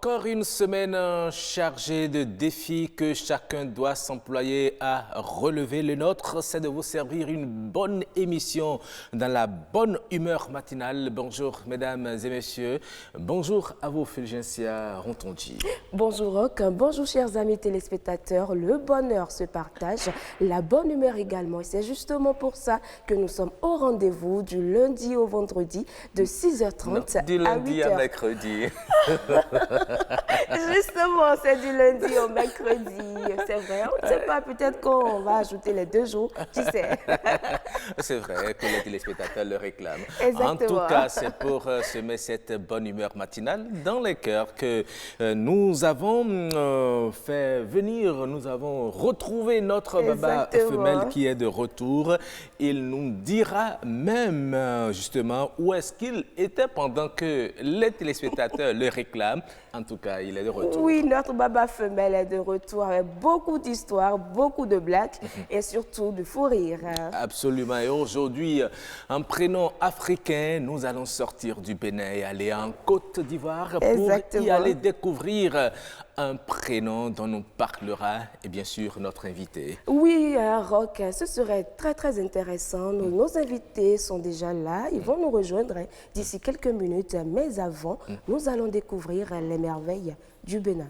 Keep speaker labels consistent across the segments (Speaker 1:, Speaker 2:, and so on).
Speaker 1: Encore une semaine chargée de défis que chacun doit s'employer à relever. Le nôtre, c'est de vous servir une bonne émission dans la bonne humeur matinale. Bonjour mesdames et messieurs. Bonjour à vous Fulgencia Rontondi.
Speaker 2: Bonjour Roch, bonjour chers amis téléspectateurs. Le bonheur se partage, la bonne humeur également. Et c'est justement pour ça que nous sommes au rendez-vous du lundi au vendredi de 6h30
Speaker 1: non, du lundi
Speaker 2: à 8h.
Speaker 1: À mercredi.
Speaker 2: Justement, c'est du lundi au mercredi. C'est vrai, on ne sait pas, peut-être qu'on va ajouter les 2 jours, qui sait.
Speaker 1: C'est vrai que les téléspectateurs le réclament.
Speaker 2: Exactement.
Speaker 1: En tout cas, c'est pour semer cette bonne humeur matinale dans les cœurs que nous avons fait venir, nous avons retrouvé notre baba femelle qui est de retour. Il nous dira même justement où est-ce qu'il était pendant que les téléspectateurs le réclament. En tout cas, il est de retour.
Speaker 2: Oui, notre baba femelle est de retour avec beaucoup d'histoires, beaucoup de blagues et surtout de fou rire.
Speaker 1: Absolument. Et aujourd'hui, un prénom africain, nous allons sortir du Bénin et aller en Côte d'Ivoire pour y aller découvrir un prénom dont nous parlera et bien sûr notre invité.
Speaker 2: Oui, Roch, ce serait très intéressant. Nos invités sont déjà là, ils vont nous rejoindre d'ici quelques minutes. Mais avant, nous allons découvrir les merveilles du Bénin.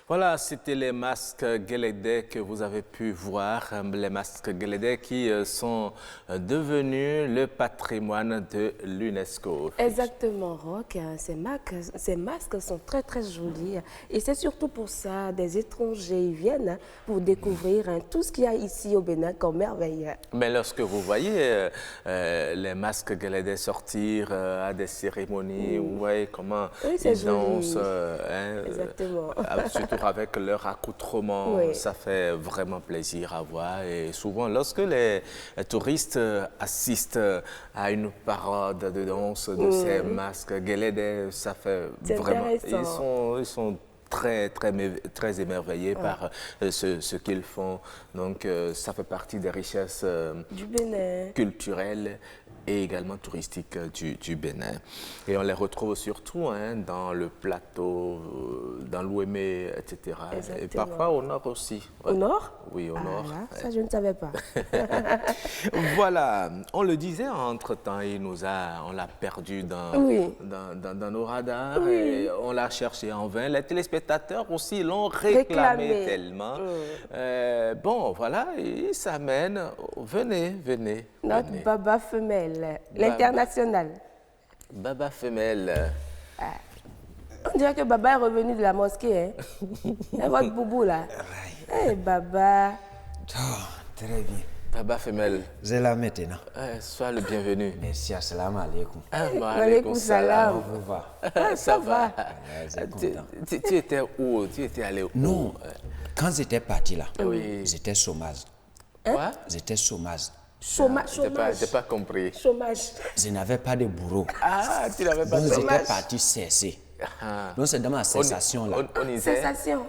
Speaker 1: Voilà, c'était les masques Guélédé que vous avez pu voir, les masques Guélédé qui sont devenus le patrimoine de l'UNESCO.
Speaker 2: Exactement, Roch. Ces masques sont très jolis et c'est surtout pour ça des étrangers ils viennent pour découvrir tout ce qu'il y a ici au Bénin comme merveille.
Speaker 1: Mais lorsque vous voyez les masques Guélédé sortir à des cérémonies, vous voyez comment ils dansent,
Speaker 2: exactement.
Speaker 1: Surtout avec leur accoutrement, ça fait vraiment plaisir à voir. Et souvent, lorsque les touristes assistent à une parade de danse de ces masques Guélédé, ça fait vraiment... Ils sont très émerveillés par ce qu'ils font. Donc, ça fait partie des richesses
Speaker 2: du Bénin,
Speaker 1: culturelles et également touristiques du Bénin. Et on les retrouve surtout dans le plateau, dans l'Ouémé, etc.
Speaker 2: Exactement.
Speaker 1: Et parfois au nord aussi.
Speaker 2: Au nord?
Speaker 1: Oui, au nord.
Speaker 2: Là, ça, je ne savais pas.
Speaker 1: Voilà, on le disait entre-temps, on l'a perdu dans nos radars et on l'a cherché en vain. Les téléspectateurs aussi l'ont réclamé tellement. Bon, voilà, il s'amène. Venez.
Speaker 2: Notre baba femelle, l'international.
Speaker 1: Baba femelle.
Speaker 2: On dirait que Baba est revenu de la mosquée. Et votre boubou là. Hey, Baba.
Speaker 3: Oh, très bien.
Speaker 1: Baba femelle.
Speaker 3: Vous êtes là maintenant.
Speaker 1: Sois le bienvenu.
Speaker 3: Merci, assalamu alaikum.
Speaker 2: Alaikum salam.
Speaker 1: Ça va.
Speaker 3: Tu
Speaker 1: étais où? Tu étais allé où?
Speaker 3: Non, quand j'étais parti là, j'étais chômage.
Speaker 1: Quoi?
Speaker 3: J'étais chômage.
Speaker 2: Chômage.
Speaker 1: J'ai pas compris.
Speaker 2: Chômage.
Speaker 3: Je n'avais pas de bourreau.
Speaker 1: Ah, tu n'avais pas de
Speaker 3: bourreau.
Speaker 1: chômage.
Speaker 3: Donc j'étais parti cesser. Donc c'est dans ma cessation là.
Speaker 1: Au Niger.
Speaker 2: Cessation.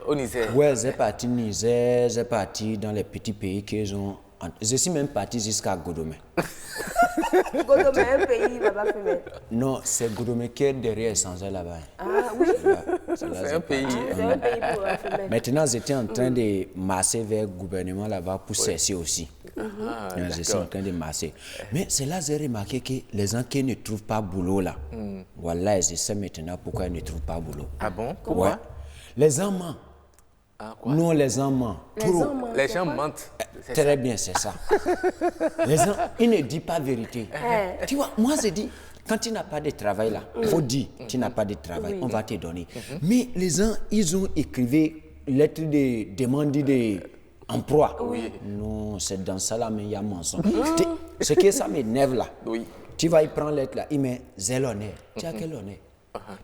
Speaker 1: Au Niger.
Speaker 3: Ouais, j'ai parti Niger, j'ai parti dans les petits pays qu'ils ont. Je suis même parti jusqu'à Godomé.
Speaker 2: Godomé, un pays, Baba Femel.
Speaker 3: Non, c'est Godomé qui est derrière Essentiel là-bas.
Speaker 2: Ah oui.
Speaker 1: C'est un pays.
Speaker 2: C'est un pays pour Baba Femel.
Speaker 3: Maintenant, j'étais en train de marcher vers le gouvernement là-bas pour cesser aussi. Je suis en train de marcher. Mais c'est là que j'ai remarqué que les gens qui ne trouvent pas boulot là, voilà, je sais maintenant pourquoi ils ne trouvent pas boulot.
Speaker 1: Ah bon?
Speaker 3: Ouais. Les gens mentent.
Speaker 1: Ah, quoi?
Speaker 3: Non, les gens mentent. Trop.
Speaker 1: Les gens mentent.
Speaker 3: Très bien, c'est ça. Les gens, ils ne disent pas la vérité. Tu vois, moi, je dis, quand tu n'as pas de travail là, il faut dire, tu n'as pas de travail, on va te donner. Mais les gens, ils ont écrivé lettre de demande d'emploi. Non, c'est dans ça là, mais il y a mensonge. Ce que ça m'énerve là, tu vas y prendre lettre là, il met zé l'honneur. Tu as quel honneur?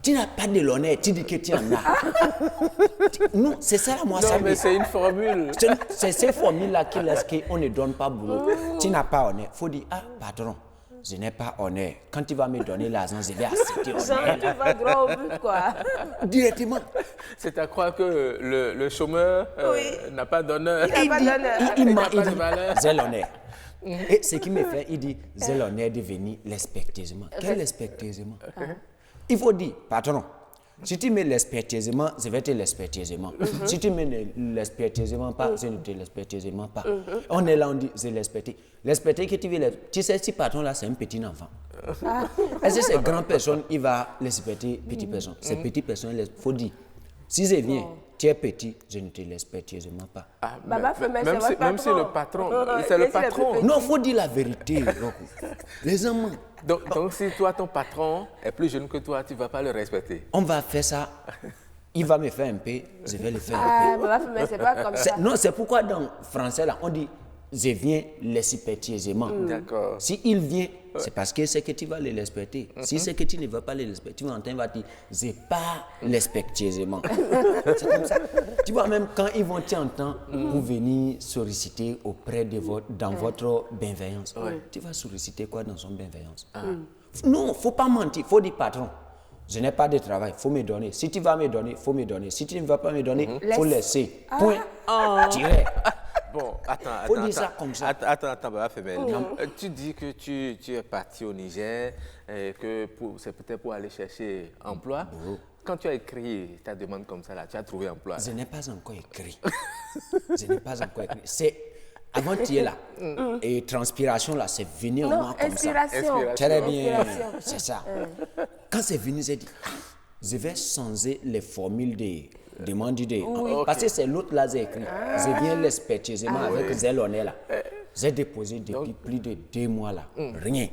Speaker 3: Tu n'as pas de l'honneur, tu dis que tu en as. Non, c'est ça là, moi,
Speaker 1: Non,
Speaker 3: ça
Speaker 1: mais c'est une formule.
Speaker 3: C'est ces formules-là qui laissent qu'on ne donne pas boulot. Tu n'as pas honneur. Il faut dire, ah, patron, je n'ai pas honneur. Quand tu vas me donner l'argent, je vais accepter honneur.
Speaker 2: Genre, tu vas droit au but, quoi.
Speaker 3: Directement.
Speaker 1: C'est à croire que le chômeur n'a pas d'honneur.
Speaker 2: Il n'a pas d'honneur.
Speaker 3: Il
Speaker 1: n'a pas de valeur.
Speaker 3: j'ai l'honneur. Et ce qui me fait, il dit, j'ai l'honneur de venir l'expertisement. Quel l'expertisement? Il faut dire, patron, si tu mets l'expertisement, je vais te l'expertisement. Si tu mets l'expertisement pas, je ne te l'expertisement pas. On est là, on dit, c'est l'expertise. L'expertise que tu veux, tu sais, si patron là, c'est un petit enfant. Est-ce que c'est grande personne, il va l'expertiser petite personne? C'est petite personne, il faut dire, si je viens, tu es petit, je ne te l'expertisement pas.
Speaker 1: Ah,
Speaker 2: Baba Femel, c'est votre
Speaker 1: même si
Speaker 2: patron.
Speaker 1: le patron, c'est le patron.
Speaker 3: Non, il faut dire la vérité. Les hommes,
Speaker 1: Donc si toi, ton patron est plus jeune que toi, tu ne vas pas le respecter.
Speaker 3: on va faire ça. Il va me faire un peu, je vais le faire un
Speaker 2: Ah, Baba Femel, c'est pas comme ça.
Speaker 3: peu. Non, c'est pourquoi dans le français, là, on dit je viens l'expertisement.
Speaker 1: D'accord.
Speaker 3: Si il vient, c'est parce que c'est que tu vas le respecter. Si c'est que tu ne vas pas le respecter, tu vas entendre, va dire j'ai pas l'expertisement. C'est comme ça. Tu vois, même quand ils vont t'entendre pour venir solliciter auprès de dans votre bienveillance, tu vas solliciter quoi dans son bienveillance? Non, il ne faut pas mentir, il faut dire patron. Je n'ai pas de travail, il faut me donner. Si tu vas me donner, il faut me donner. Si tu ne vas pas me donner, il faut laisser. Point. Tirer.
Speaker 1: Bon,
Speaker 3: Faut dire ça comme ça.
Speaker 1: Attends, Baba Femel. Tu dis que tu es parti au Niger, et que c'est peut-être pour aller chercher emploi. Quand tu as écrit ta demande comme ça, là, tu as trouvé emploi.
Speaker 3: Je n'ai pas encore écrit. Je n'ai pas encore écrit. C'est avant-hier là. Et transpiration là, c'est venu en moi comme ça.
Speaker 2: Inspiration.
Speaker 3: Très bien.
Speaker 2: Inspiration.
Speaker 3: C'est ça. Quand c'est venu, j'ai dit, je vais changer les formules de demande d'idée. Parce que c'est l'autre là, j'ai écrit. Je viens l'expertisement avec Zélonais là. J'ai déposé depuis plus de 2 mois là. Rien.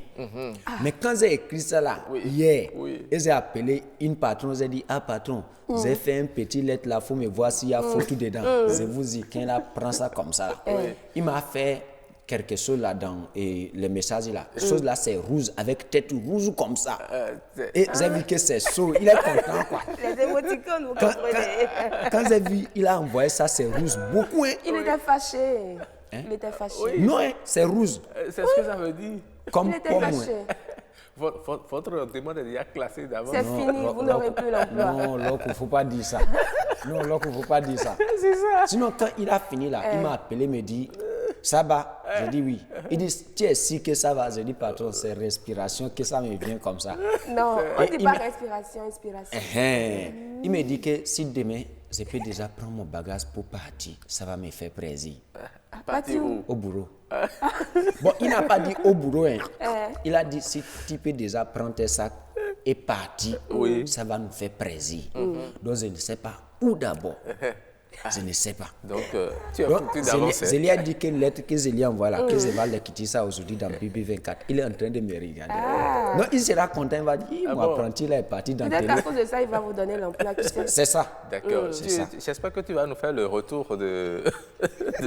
Speaker 3: Mais quand j'ai écrit ça là, hier, et j'ai appelé une patron, j'ai dit, ah patron, j'ai fait un petit lettre là, il faut me voir s'il y a photo dedans. Je vous dis, quand là, prend ça comme ça là. Il m'a fait quelque chose là dans les messages là. Chose là, c'est rouge, avec tête rouge comme ça. Et j'ai vu que c'est chaud. Il est content quoi.
Speaker 2: Les émoticônes, vous comprenez.
Speaker 3: Quand j'ai vu, il a envoyé ça, c'est rouge. Beaucoup, hein.
Speaker 2: Il était fâché. Il était fâché.
Speaker 3: Non, hein, c'est rouge.
Speaker 1: C'est ce que ça veut dire.
Speaker 3: Comme
Speaker 2: Il était
Speaker 3: pomme.
Speaker 2: fâché.
Speaker 1: Votre demande est déjà classée d'avance.
Speaker 2: C'est fini, vous n'aurez plus l'emploi.
Speaker 3: Non, là, il ne faut pas dire ça. Non, là, il ne faut pas dire ça.
Speaker 1: C'est ça.
Speaker 3: Sinon, quand il a fini là, il m'a appelé, me dit, ça va? J'ai dit oui. Il dit, tu es sûr que ça va? J'ai dit, patron, c'est respiration, que ça me vient comme ça.
Speaker 2: Non, on ne dit
Speaker 3: il
Speaker 2: pas
Speaker 3: m'a-
Speaker 2: respiration, inspiration.
Speaker 3: Il me dit que si demain, je peux déjà prendre mon bagage pour partir, ça va me faire plaisir.
Speaker 1: Parti où?
Speaker 3: Au bureau. Bon, il n'a pas dit au bureau. Hein. Il a dit si tu peux déjà prendre tes sacs et partir, ça va nous faire plaisir. Donc, je ne sais pas où d'abord. Je ne sais pas.
Speaker 1: Donc, tu as
Speaker 3: Donc,
Speaker 1: foutu
Speaker 3: je
Speaker 1: d'avancer.
Speaker 3: lui ai dit que lettre que je lui envoie là, que je vais le quitter ça aujourd'hui dans BB24. Il est en train de me regarder. Non, il sera content, il va dire, mon apprenti là est parti dans
Speaker 2: Peut-être
Speaker 3: télé.
Speaker 2: à cause de ça, il va vous donner l'emploi. Qui sait?
Speaker 3: C'est ça.
Speaker 1: D'accord.
Speaker 3: C'est ça.
Speaker 1: J'espère que tu vas nous faire le retour de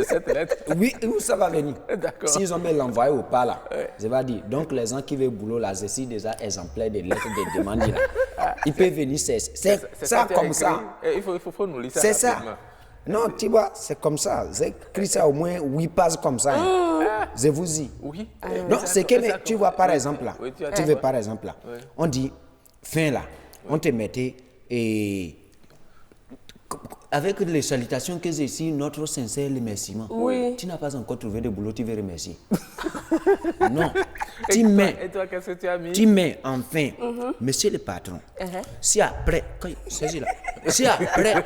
Speaker 1: cette lettre.
Speaker 3: Oui, où ça va venir?
Speaker 1: D'accord.
Speaker 3: S'ils ont me l'envoyer ou pas là, je vais dire, donc les gens qui veulent boulot là, je suis déjà exemplaire des lettres de demande là. Ils peuvent venir, c'est ça
Speaker 1: tu as
Speaker 3: comme
Speaker 1: écrit.
Speaker 3: ça.
Speaker 1: Il faut nous lire ça
Speaker 3: C'est ça.
Speaker 1: rapidement.
Speaker 3: Non, tu vois, c'est comme ça. J'ai écrit ça au moins 8 pages comme ça. hein. Je vous dis.
Speaker 1: Oui.
Speaker 3: Non, c'est que mais, tu vois par exemple là.
Speaker 1: Oui, tu as
Speaker 3: Tu
Speaker 1: dit
Speaker 3: veux
Speaker 1: quoi?
Speaker 3: par exemple là. On dit fin là. On te mettait et avec les salutations que j'ai ici, notre sincère remerciement.
Speaker 2: Oui.
Speaker 3: Tu n'as pas encore trouvé de boulot, tu veux remercier. Non.
Speaker 1: Et toi, qu'est-ce que tu as mis?
Speaker 3: Tu mets enfin, monsieur le patron, si après, si après,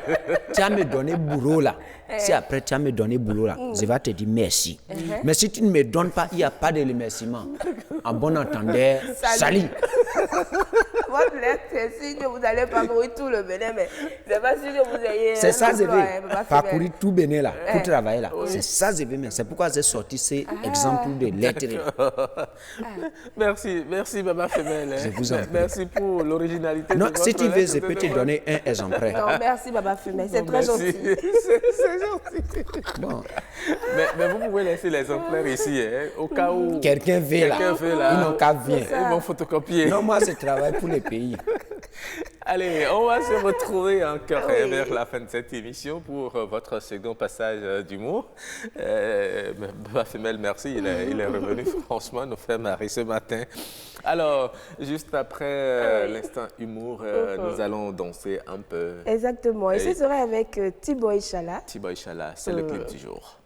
Speaker 3: tu as me donné boulot là, je vais te dire merci. Mais si tu ne me donnes pas, il n'y a pas de remerciement. En bon entendeur, salut.
Speaker 2: Votre lettre, c'est sûr que vous n'allez pas courir tout le Bénin, mais c'est pas sûr que vous ayez.
Speaker 3: C'est ça, je vais parcourir tout Bénin là, pour travailler là. C'est ça, je vais. C'est pourquoi j'ai sorti ces exemples de lettres.
Speaker 1: Merci, Baba Femelle.
Speaker 3: Je vous en prie.
Speaker 1: Merci pour l'originalité.
Speaker 3: Non, si tu veux, je peux te donner un exemplaire.
Speaker 2: Non, merci, Baba Femelle. C'est très gentil.
Speaker 1: C'est gentil.
Speaker 3: Bon.
Speaker 1: Mais vous pouvez laisser l'exemplaire ici, hein, au cas où
Speaker 3: quelqu'un veut là. Ils n'ont qu'à venir.
Speaker 1: Ils vont photocopier.
Speaker 3: Non, moi, je travaille pour les pays.
Speaker 1: Allez, on va se retrouver encore vers la fin de cette émission pour votre second passage d'humour. Baba Femelle, merci, il est revenu franchement nous faire marrer ce matin. Alors, juste après l'instant humour, nous allons danser un peu.
Speaker 2: Exactement, et ce sera avec Thibaut Inch'Allah.
Speaker 1: Thibaut Inch'Allah, c'est le clip du jour.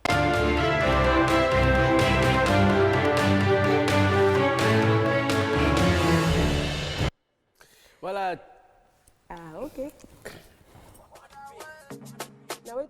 Speaker 1: Voilà.
Speaker 2: Ah, ok.
Speaker 4: No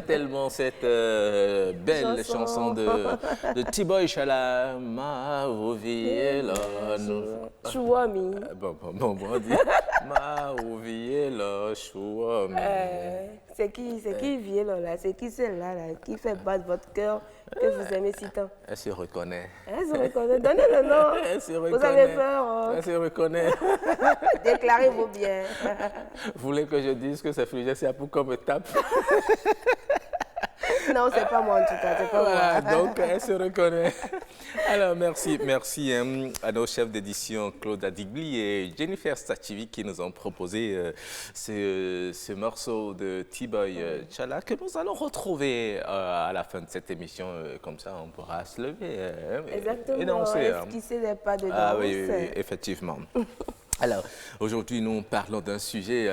Speaker 1: tellement cette belle chanson de T-Boy Chala. Ma vie est là.
Speaker 2: Chouami.
Speaker 1: Bon, on dit. Ma vie est là, Chouami.
Speaker 2: C'est qui vient là? C'est qui celle-là là, qui fait battre votre cœur que vous aimez si tant?
Speaker 1: Elle se reconnaît.
Speaker 2: Elle se reconnaît. Donnez le nom.
Speaker 1: Elle se reconnaît.
Speaker 2: Vous avez peur? Hein?
Speaker 1: Elle se reconnaît.
Speaker 2: Déclarez vos biens.
Speaker 1: Vous voulez que je dise que c'est Fulgencia pour qu'on me tape?
Speaker 2: Non, c'est pas moi en tout cas, c'est pas
Speaker 1: Voilà,
Speaker 2: moi.
Speaker 1: donc elle se reconnaît. Alors merci à nos chefs d'édition Claude Adigli et Jennifer Stachivi qui nous ont proposé ce morceau de T-Boy Chala que nous allons retrouver à la fin de cette émission. Comme ça, on pourra se lever
Speaker 2: Exactement,
Speaker 1: et danser.
Speaker 2: esquisser des pas de danse.
Speaker 1: Ah oui, effectivement. Alors, aujourd'hui, nous parlons d'un sujet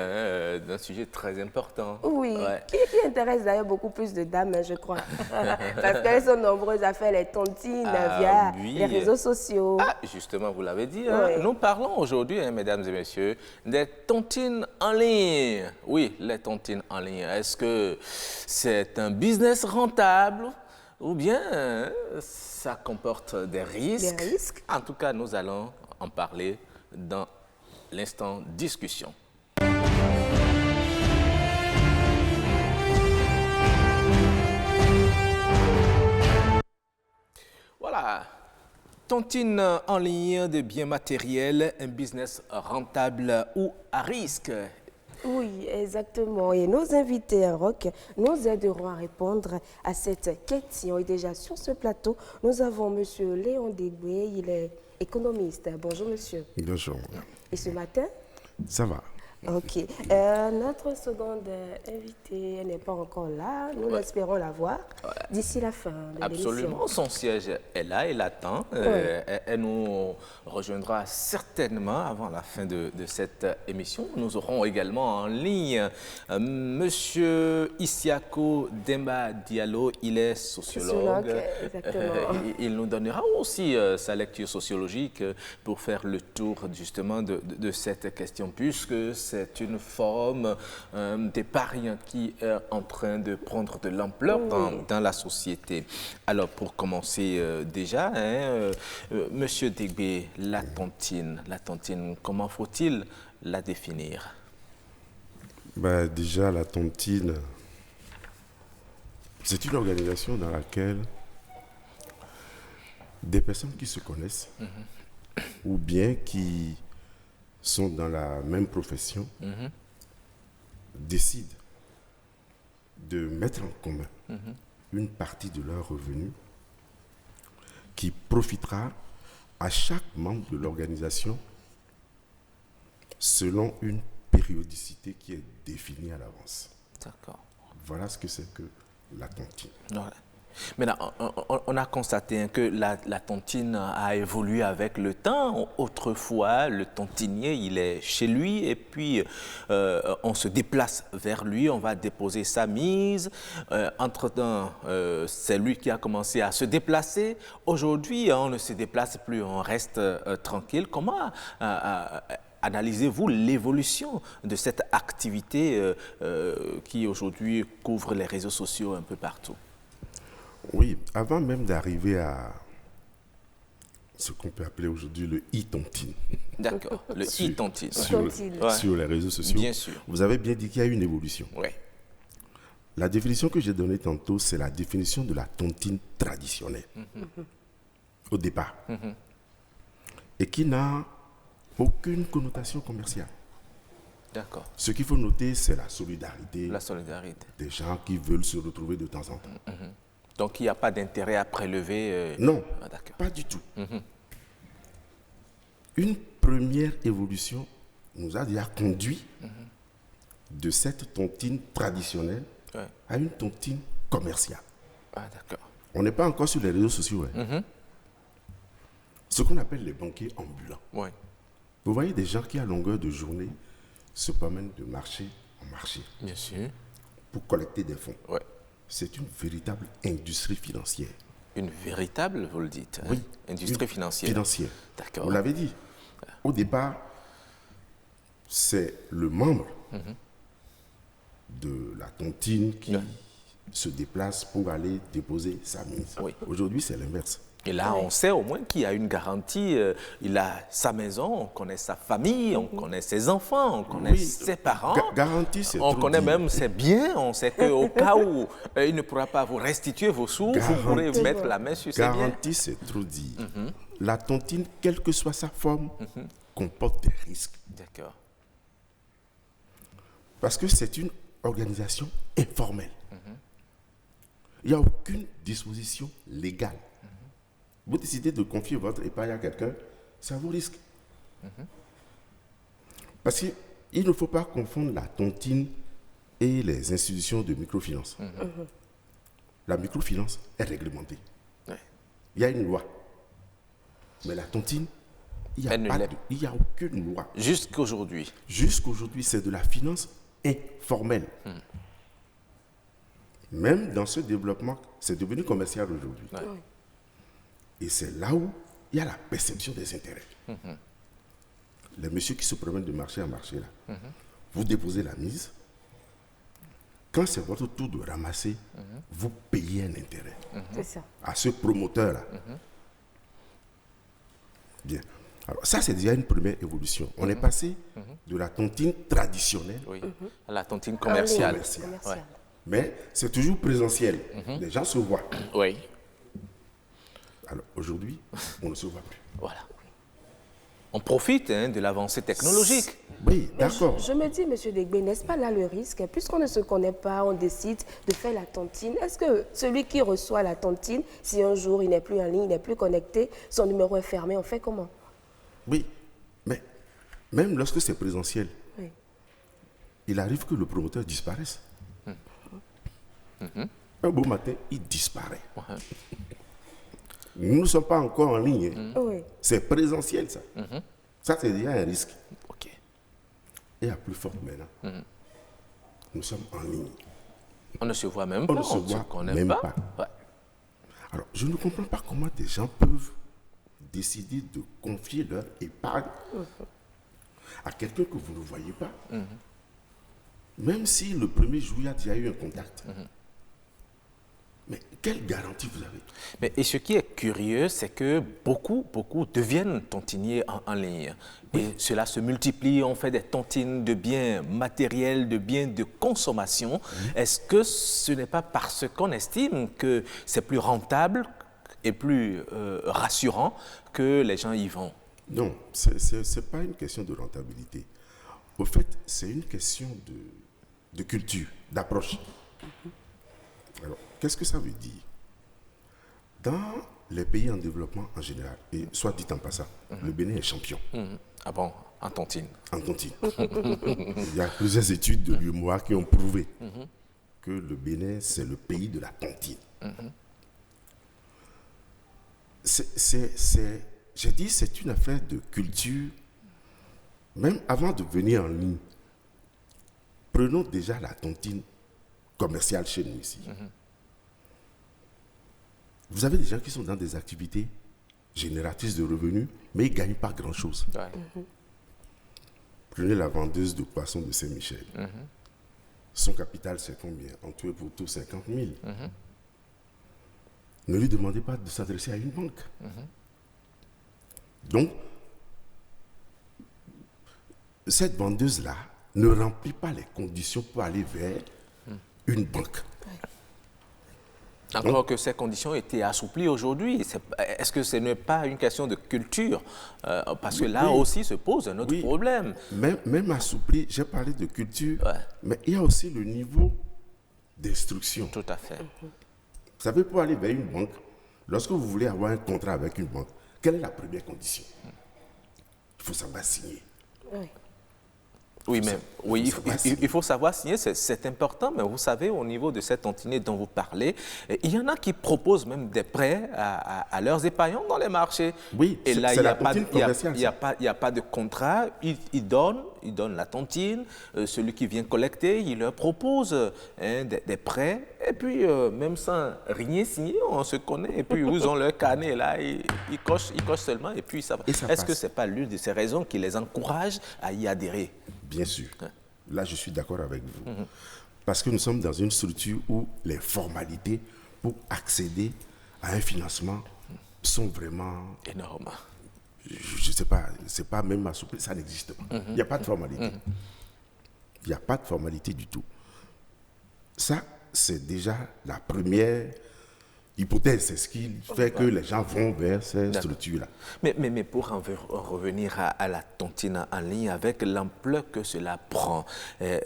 Speaker 1: très important.
Speaker 2: Oui,
Speaker 1: Ouais.
Speaker 2: qui intéresse d'ailleurs beaucoup plus de dames, je crois. Parce qu'elles sont nombreuses à faire les tontines via
Speaker 1: oui.
Speaker 2: les réseaux sociaux.
Speaker 1: Ah, justement, vous l'avez dit. Hein.
Speaker 2: Oui.
Speaker 1: Nous parlons aujourd'hui, mesdames et messieurs, des tontines en ligne. Oui, les tontines en ligne. Est-ce que c'est un business rentable ou bien ça comporte des risques?
Speaker 2: Des risques.
Speaker 1: En tout cas, nous allons en parler dans l'instant discussion. Voilà, tontine en ligne de biens matériels, un business rentable ou à risque.
Speaker 2: Oui, exactement. Et nos invités en rock nous aideront à répondre à cette question. Et déjà sur ce plateau, nous avons M. Léon Degbe, il est économiste. Bonjour monsieur.
Speaker 4: Bonjour.
Speaker 2: Et ce matin?
Speaker 4: Ça va.
Speaker 2: Ok. Notre seconde invitée n'est pas encore là. Nous espérons la voir d'ici la fin de l'émission.
Speaker 1: Absolument, son siège est là, il attend. Elle nous rejoindra certainement avant la fin de cette émission. Nous aurons également en ligne Monsieur Isiako Demba Diallo. Il est sociologue.
Speaker 2: Exactement.
Speaker 1: Il nous donnera aussi sa lecture sociologique pour faire le tour justement de cette question, puisque c'est une forme d'épargne qui est en train de prendre de l'ampleur dans la société. Alors, pour commencer déjà, Monsieur Degbe, la tontine, comment faut-il la définir?
Speaker 4: Bah, déjà, la tontine, c'est une organisation dans laquelle des personnes qui se connaissent ou bien qui sont dans la même profession décident de mettre en commun une partie de leurs revenus qui profitera à chaque membre de l'organisation selon une périodicité qui est définie à l'avance.
Speaker 1: D'accord.
Speaker 4: Voilà ce que c'est que la tontine.
Speaker 1: Voilà. Maintenant, on a constaté que la tontine a évolué avec le temps. Autrefois, le tontinier, il est chez lui et puis on se déplace vers lui, on va déposer sa mise. Entre-temps, c'est lui qui a commencé à se déplacer. Aujourd'hui, on ne se déplace plus, on reste tranquille. Comment analysez-vous l'évolution de cette activité qui aujourd'hui couvre les réseaux sociaux un peu partout?
Speaker 4: Oui, avant même d'arriver à ce qu'on peut appeler aujourd'hui le e-tontine.
Speaker 1: D'accord, le e-tontine.
Speaker 4: Sur les réseaux sociaux.
Speaker 1: Bien sûr.
Speaker 4: Vous avez bien dit qu'il y a une évolution.
Speaker 1: Oui.
Speaker 4: La définition que j'ai donnée tantôt, c'est la définition de la tontine traditionnelle. Au départ. Et qui n'a aucune connotation commerciale.
Speaker 1: D'accord.
Speaker 4: Ce qu'il faut noter, c'est la solidarité.
Speaker 1: La solidarité.
Speaker 4: Des gens qui veulent se retrouver de temps en temps.
Speaker 1: Donc, il n'y a pas d'intérêt à prélever
Speaker 4: Non,
Speaker 1: d'accord.
Speaker 4: pas du tout. Une première évolution nous a déjà conduit de cette tontine traditionnelle à une tontine commerciale.
Speaker 1: Ah, d'accord.
Speaker 4: On n'est pas encore sur les réseaux sociaux. Ce qu'on appelle les banquiers ambulants.
Speaker 1: Oui.
Speaker 4: Vous voyez des gens qui, à longueur de journée, se promènent de marché en marché
Speaker 1: Bien sûr.
Speaker 4: pour collecter des fonds.
Speaker 1: Oui.
Speaker 4: C'est une véritable industrie financière.
Speaker 1: Une véritable, vous le dites.
Speaker 4: Oui.
Speaker 1: Industrie financière.
Speaker 4: Financière.
Speaker 1: D'accord.
Speaker 4: Vous l'avez dit. Au départ, c'est le membre de la tontine qui se déplace pour aller déposer sa mise.
Speaker 1: Oui.
Speaker 4: Aujourd'hui, c'est l'inverse.
Speaker 1: Et là, on sait au moins qu'il y a une garantie. Il a sa maison, on connaît sa famille, on connaît ses enfants, on connaît ses parents.
Speaker 4: Garantie, c'est
Speaker 1: On
Speaker 4: trop
Speaker 1: connaît
Speaker 4: dit.
Speaker 1: même ses biens. On sait qu'au cas où il ne pourra pas vous restituer vos sous, vous pourrez mettre la main sur ses biens.
Speaker 4: Garantie, c'est trop dit. La tontine, quelle que soit sa forme, comporte des risques.
Speaker 1: D'accord.
Speaker 4: Parce que c'est une organisation informelle. Il n'y a aucune disposition légale. Vous décidez de confier votre épargne à quelqu'un, ça vous risque. Parce qu'il ne faut pas confondre la tontine et les institutions de microfinance. La microfinance est réglementée.
Speaker 1: Ouais.
Speaker 4: Il y a une loi. Mais la tontine, il
Speaker 1: Elle ne l'est
Speaker 4: n'y a aucune loi.
Speaker 1: Jusqu'aujourd'hui.
Speaker 4: Jusqu'aujourd'hui, c'est de la finance informelle. Même dans ce développement, c'est devenu commercial aujourd'hui.
Speaker 1: Ouais.
Speaker 4: Et c'est là où il y a la perception des intérêts. Les messieurs qui se promènent de marché en marché, là, vous déposez la mise. Quand c'est votre tour de ramasser, vous payez un intérêt
Speaker 2: C'est ça.
Speaker 4: à ce promoteur-là. Bien. Alors, ça, c'est déjà une première évolution. On est passé de la tontine traditionnelle
Speaker 1: Oui. À la tontine commerciale.
Speaker 4: commerciale.
Speaker 1: Ouais.
Speaker 4: Mais c'est toujours présentiel. Les gens se voient.
Speaker 1: Oui.
Speaker 4: Alors aujourd'hui, on ne se voit plus.
Speaker 1: Voilà. On profite de l'avancée technologique.
Speaker 4: Oui,
Speaker 2: Mais
Speaker 4: d'accord.
Speaker 2: je me dis, M. Degbe, n'est-ce pas là le risque? Puisqu'on ne se connaît pas, on décide de faire la tontine. Est-ce que celui qui reçoit la tontine, si un jour il n'est plus en ligne, il n'est plus connecté, son numéro est fermé, on fait comment?
Speaker 4: Oui, mais même lorsque c'est présentiel,
Speaker 2: Oui.
Speaker 4: il arrive que le promoteur disparaisse. Un beau matin, il disparaît. Nous ne sommes pas encore en ligne.
Speaker 2: Oui.
Speaker 4: C'est présentiel, ça. Ça, c'est déjà un risque.
Speaker 1: OK.
Speaker 4: Et à plus forte maintenant, nous sommes en ligne.
Speaker 1: On ne se voit même
Speaker 4: On
Speaker 1: pas,
Speaker 4: ne se
Speaker 1: on
Speaker 4: voit
Speaker 1: connaît
Speaker 4: même
Speaker 1: pas.
Speaker 4: pas.
Speaker 1: Ouais.
Speaker 4: Alors, je ne comprends pas comment des gens peuvent décider de confier leur épargne à quelqu'un que vous ne voyez pas. Même si le premier jour, il y a déjà eu un contact. Mais quelle garantie vous avez?
Speaker 1: Mais, et ce qui est curieux, c'est que beaucoup deviennent tontiniers en ligne. Et cela se multiplie, on fait des tontines de biens matériels, de biens de consommation. Est-ce que ce n'est pas parce qu'on estime que c'est plus rentable et plus rassurant que les gens y vont?
Speaker 4: Non, ce n'est pas une question de rentabilité. Au fait, c'est une question de culture, d'approche. Alors, qu'est-ce que ça veut dire? Dans les pays en développement en général, et soit dit en passant, le Bénin est champion
Speaker 1: Ah bon, en tontine.
Speaker 4: en tontine. Il y a plusieurs études de l'UMOA qui ont prouvé que le Bénin, c'est le pays de la tontine. J'ai dit, c'est une affaire de culture. Même avant de venir en ligne, prenons déjà la tontine commerciale chez nous ici. Vous avez des gens qui sont dans des activités génératrices de revenus, mais ils ne gagnent pas grand-chose.
Speaker 1: Ouais.
Speaker 4: Prenez la vendeuse de poissons de Saint-Michel. Son capital, c'est combien? En tout et pour tout, 50 000. Ne lui demandez pas de s'adresser à une banque. Donc, cette vendeuse-là ne remplit pas les conditions pour aller vers une banque.
Speaker 1: Encore que ces conditions étaient assouplies aujourd'hui. Est-ce que ce n'est pas une question de culture? Parce que là aussi se pose un autre problème.
Speaker 4: Même assoupli, j'ai parlé de culture,
Speaker 1: Ouais.
Speaker 4: mais il y a aussi le niveau d'instruction.
Speaker 1: Tout à fait.
Speaker 4: Vous savez, pour aller vers une banque, lorsque vous voulez avoir un contrat avec une banque, quelle est la première condition? Il faut savoir signer.
Speaker 2: Oui.
Speaker 1: Oui, mais il faut savoir signer, c'est important, mais vous savez, au niveau de cette tontinier dont vous parlez, il y en a qui proposent même des prêts à leurs épargnants dans les marchés.
Speaker 4: Oui,
Speaker 1: et là,
Speaker 4: c'est la tontine commerciale.
Speaker 1: il n'y a pas de contrat, ils donnent la tontine, celui qui vient collecter, il leur propose des prêts, et puis même sans rien signer, on se connaît, et puis ils ont leur carnet, là, ils cochent seulement, et puis ça va. Est-ce que ce n'est pas l'une de ces raisons qui les encourage à y adhérer?
Speaker 4: Bien sûr. Là, je suis d'accord avec vous. Parce que nous sommes dans une structure où les formalités pour accéder à un financement sont vraiment...
Speaker 1: Énorme.
Speaker 4: Je ne sais pas, c'est pas même assoupli, ça n'existe pas. Il n'y a pas de formalité. Il n'y a pas de formalité du tout. Ça, c'est déjà la première hypothèse. C'est ce qui fait que les gens vont vers ces structures-là.
Speaker 1: Mais pour en revenir à la tontine en ligne, avec l'ampleur que cela prend,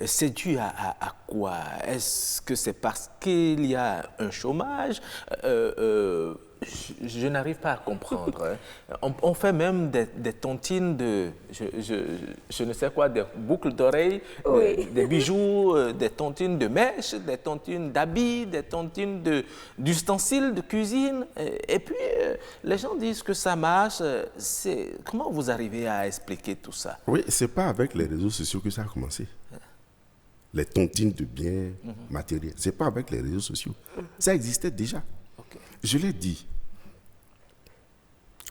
Speaker 1: c'est dû à quoi? Est-ce que c'est parce qu'il y a un chômage? Je n'arrive pas à comprendre. On fait même des tontines de, je ne sais quoi, des boucles d'oreilles, des bijoux, des tontines de mèches, des tontines d'habits, des tontines d'ustensiles de cuisine. Et puis, les gens disent que ça marche. Comment vous arrivez à expliquer tout ça?
Speaker 4: Oui, ce n'est pas avec les réseaux sociaux que ça a commencé. Les tontines de biens matériels, ce n'est pas avec les réseaux sociaux. Ça existait déjà. Je l'ai dit,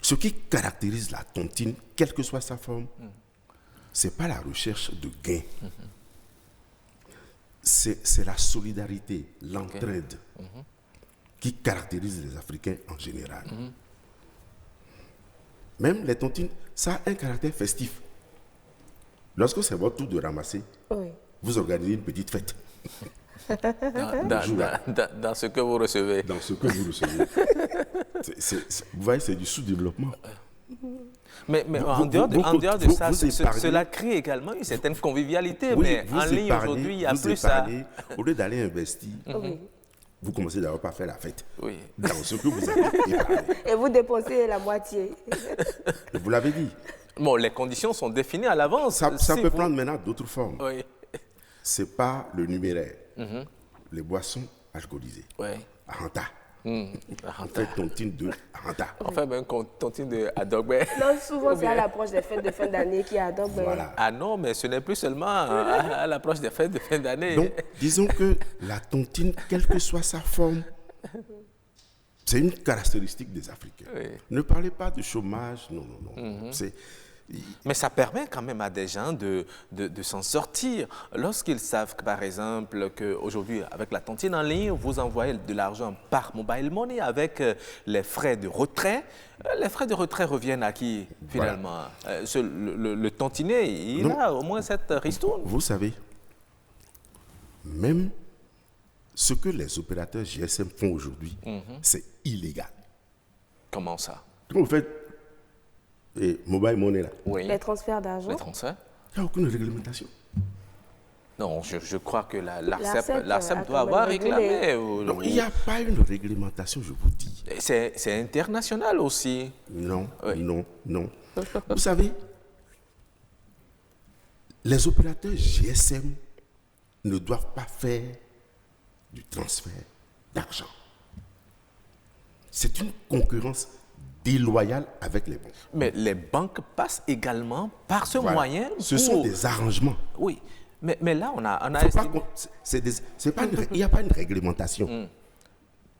Speaker 4: ce qui caractérise la tontine, quelle que soit sa forme, ce n'est pas la recherche de gains. C'est la solidarité, l'entraide qui caractérise les Africains en général. Même les tontines, ça a un caractère festif. Lorsque c'est votre tour de ramasser, vous organisez une petite fête.
Speaker 1: Dans ce que vous recevez.
Speaker 4: Dans ce que vous recevez. Vous voyez, c'est du sous-développement.
Speaker 1: Mais en dehors de ça, cela crée également une certaine convivialité.
Speaker 4: Oui,
Speaker 1: mais en ligne aujourd'hui, il n'y a plus ça.
Speaker 4: Au lieu d'aller investir, vous commencez d'abord par faire la fête.
Speaker 1: Oui.
Speaker 4: Dans ce que vous avez épargné.
Speaker 2: Et vous dépensez la moitié.
Speaker 4: Vous l'avez dit.
Speaker 1: Bon, les conditions sont définies à l'avance.
Speaker 4: Ça peut prendre maintenant d'autres formes.
Speaker 1: Oui.
Speaker 4: Ce n'est pas le numéraire. Les boissons alcoolisées.
Speaker 1: Oui.
Speaker 4: Ahanta. On fait tontine de Ahanta.
Speaker 1: On fait même tontine de Adogbe.
Speaker 2: Non, souvent c'est à l'approche des fêtes de fin d'année qu'il y a Adogbe.
Speaker 4: Voilà.
Speaker 1: Ah non, mais ce n'est plus seulement à l'approche des fêtes de fin d'année.
Speaker 4: Donc, disons que la tontine, quelle que soit sa forme, c'est une caractéristique des Africains.
Speaker 1: Oui.
Speaker 4: Ne parlez pas de chômage, non.
Speaker 1: Mais ça permet quand même à des gens de s'en sortir. Lorsqu'ils savent, par exemple, qu'aujourd'hui, avec la tontine en ligne, vous envoyez de l'argent par mobile money avec les frais de retrait. Les frais de retrait reviennent à qui, finalement? Voilà. Le tontinier, il a au moins cette ristourne.
Speaker 4: Vous savez, même ce que les opérateurs GSM font aujourd'hui, c'est illégal.
Speaker 1: Comment ça?
Speaker 4: Quand vous faites mobile money là.
Speaker 1: Oui.
Speaker 2: Les transferts d'argent.
Speaker 1: Les transferts?
Speaker 4: Il n'y a aucune réglementation.
Speaker 1: Non, je crois que l'ARCEP doit avoir réclamé.
Speaker 4: Non, il n'y a pas une réglementation, je vous dis.
Speaker 1: C'est international aussi.
Speaker 4: Non. Vous savez, les opérateurs GSM ne doivent pas faire du transfert d'argent. C'est une concurrence déloyale avec les banques.
Speaker 1: Mais les banques passent également par ce moyen.
Speaker 4: Ce sont des arrangements.
Speaker 1: Oui, mais là, on a
Speaker 4: il n'y a pas une réglementation.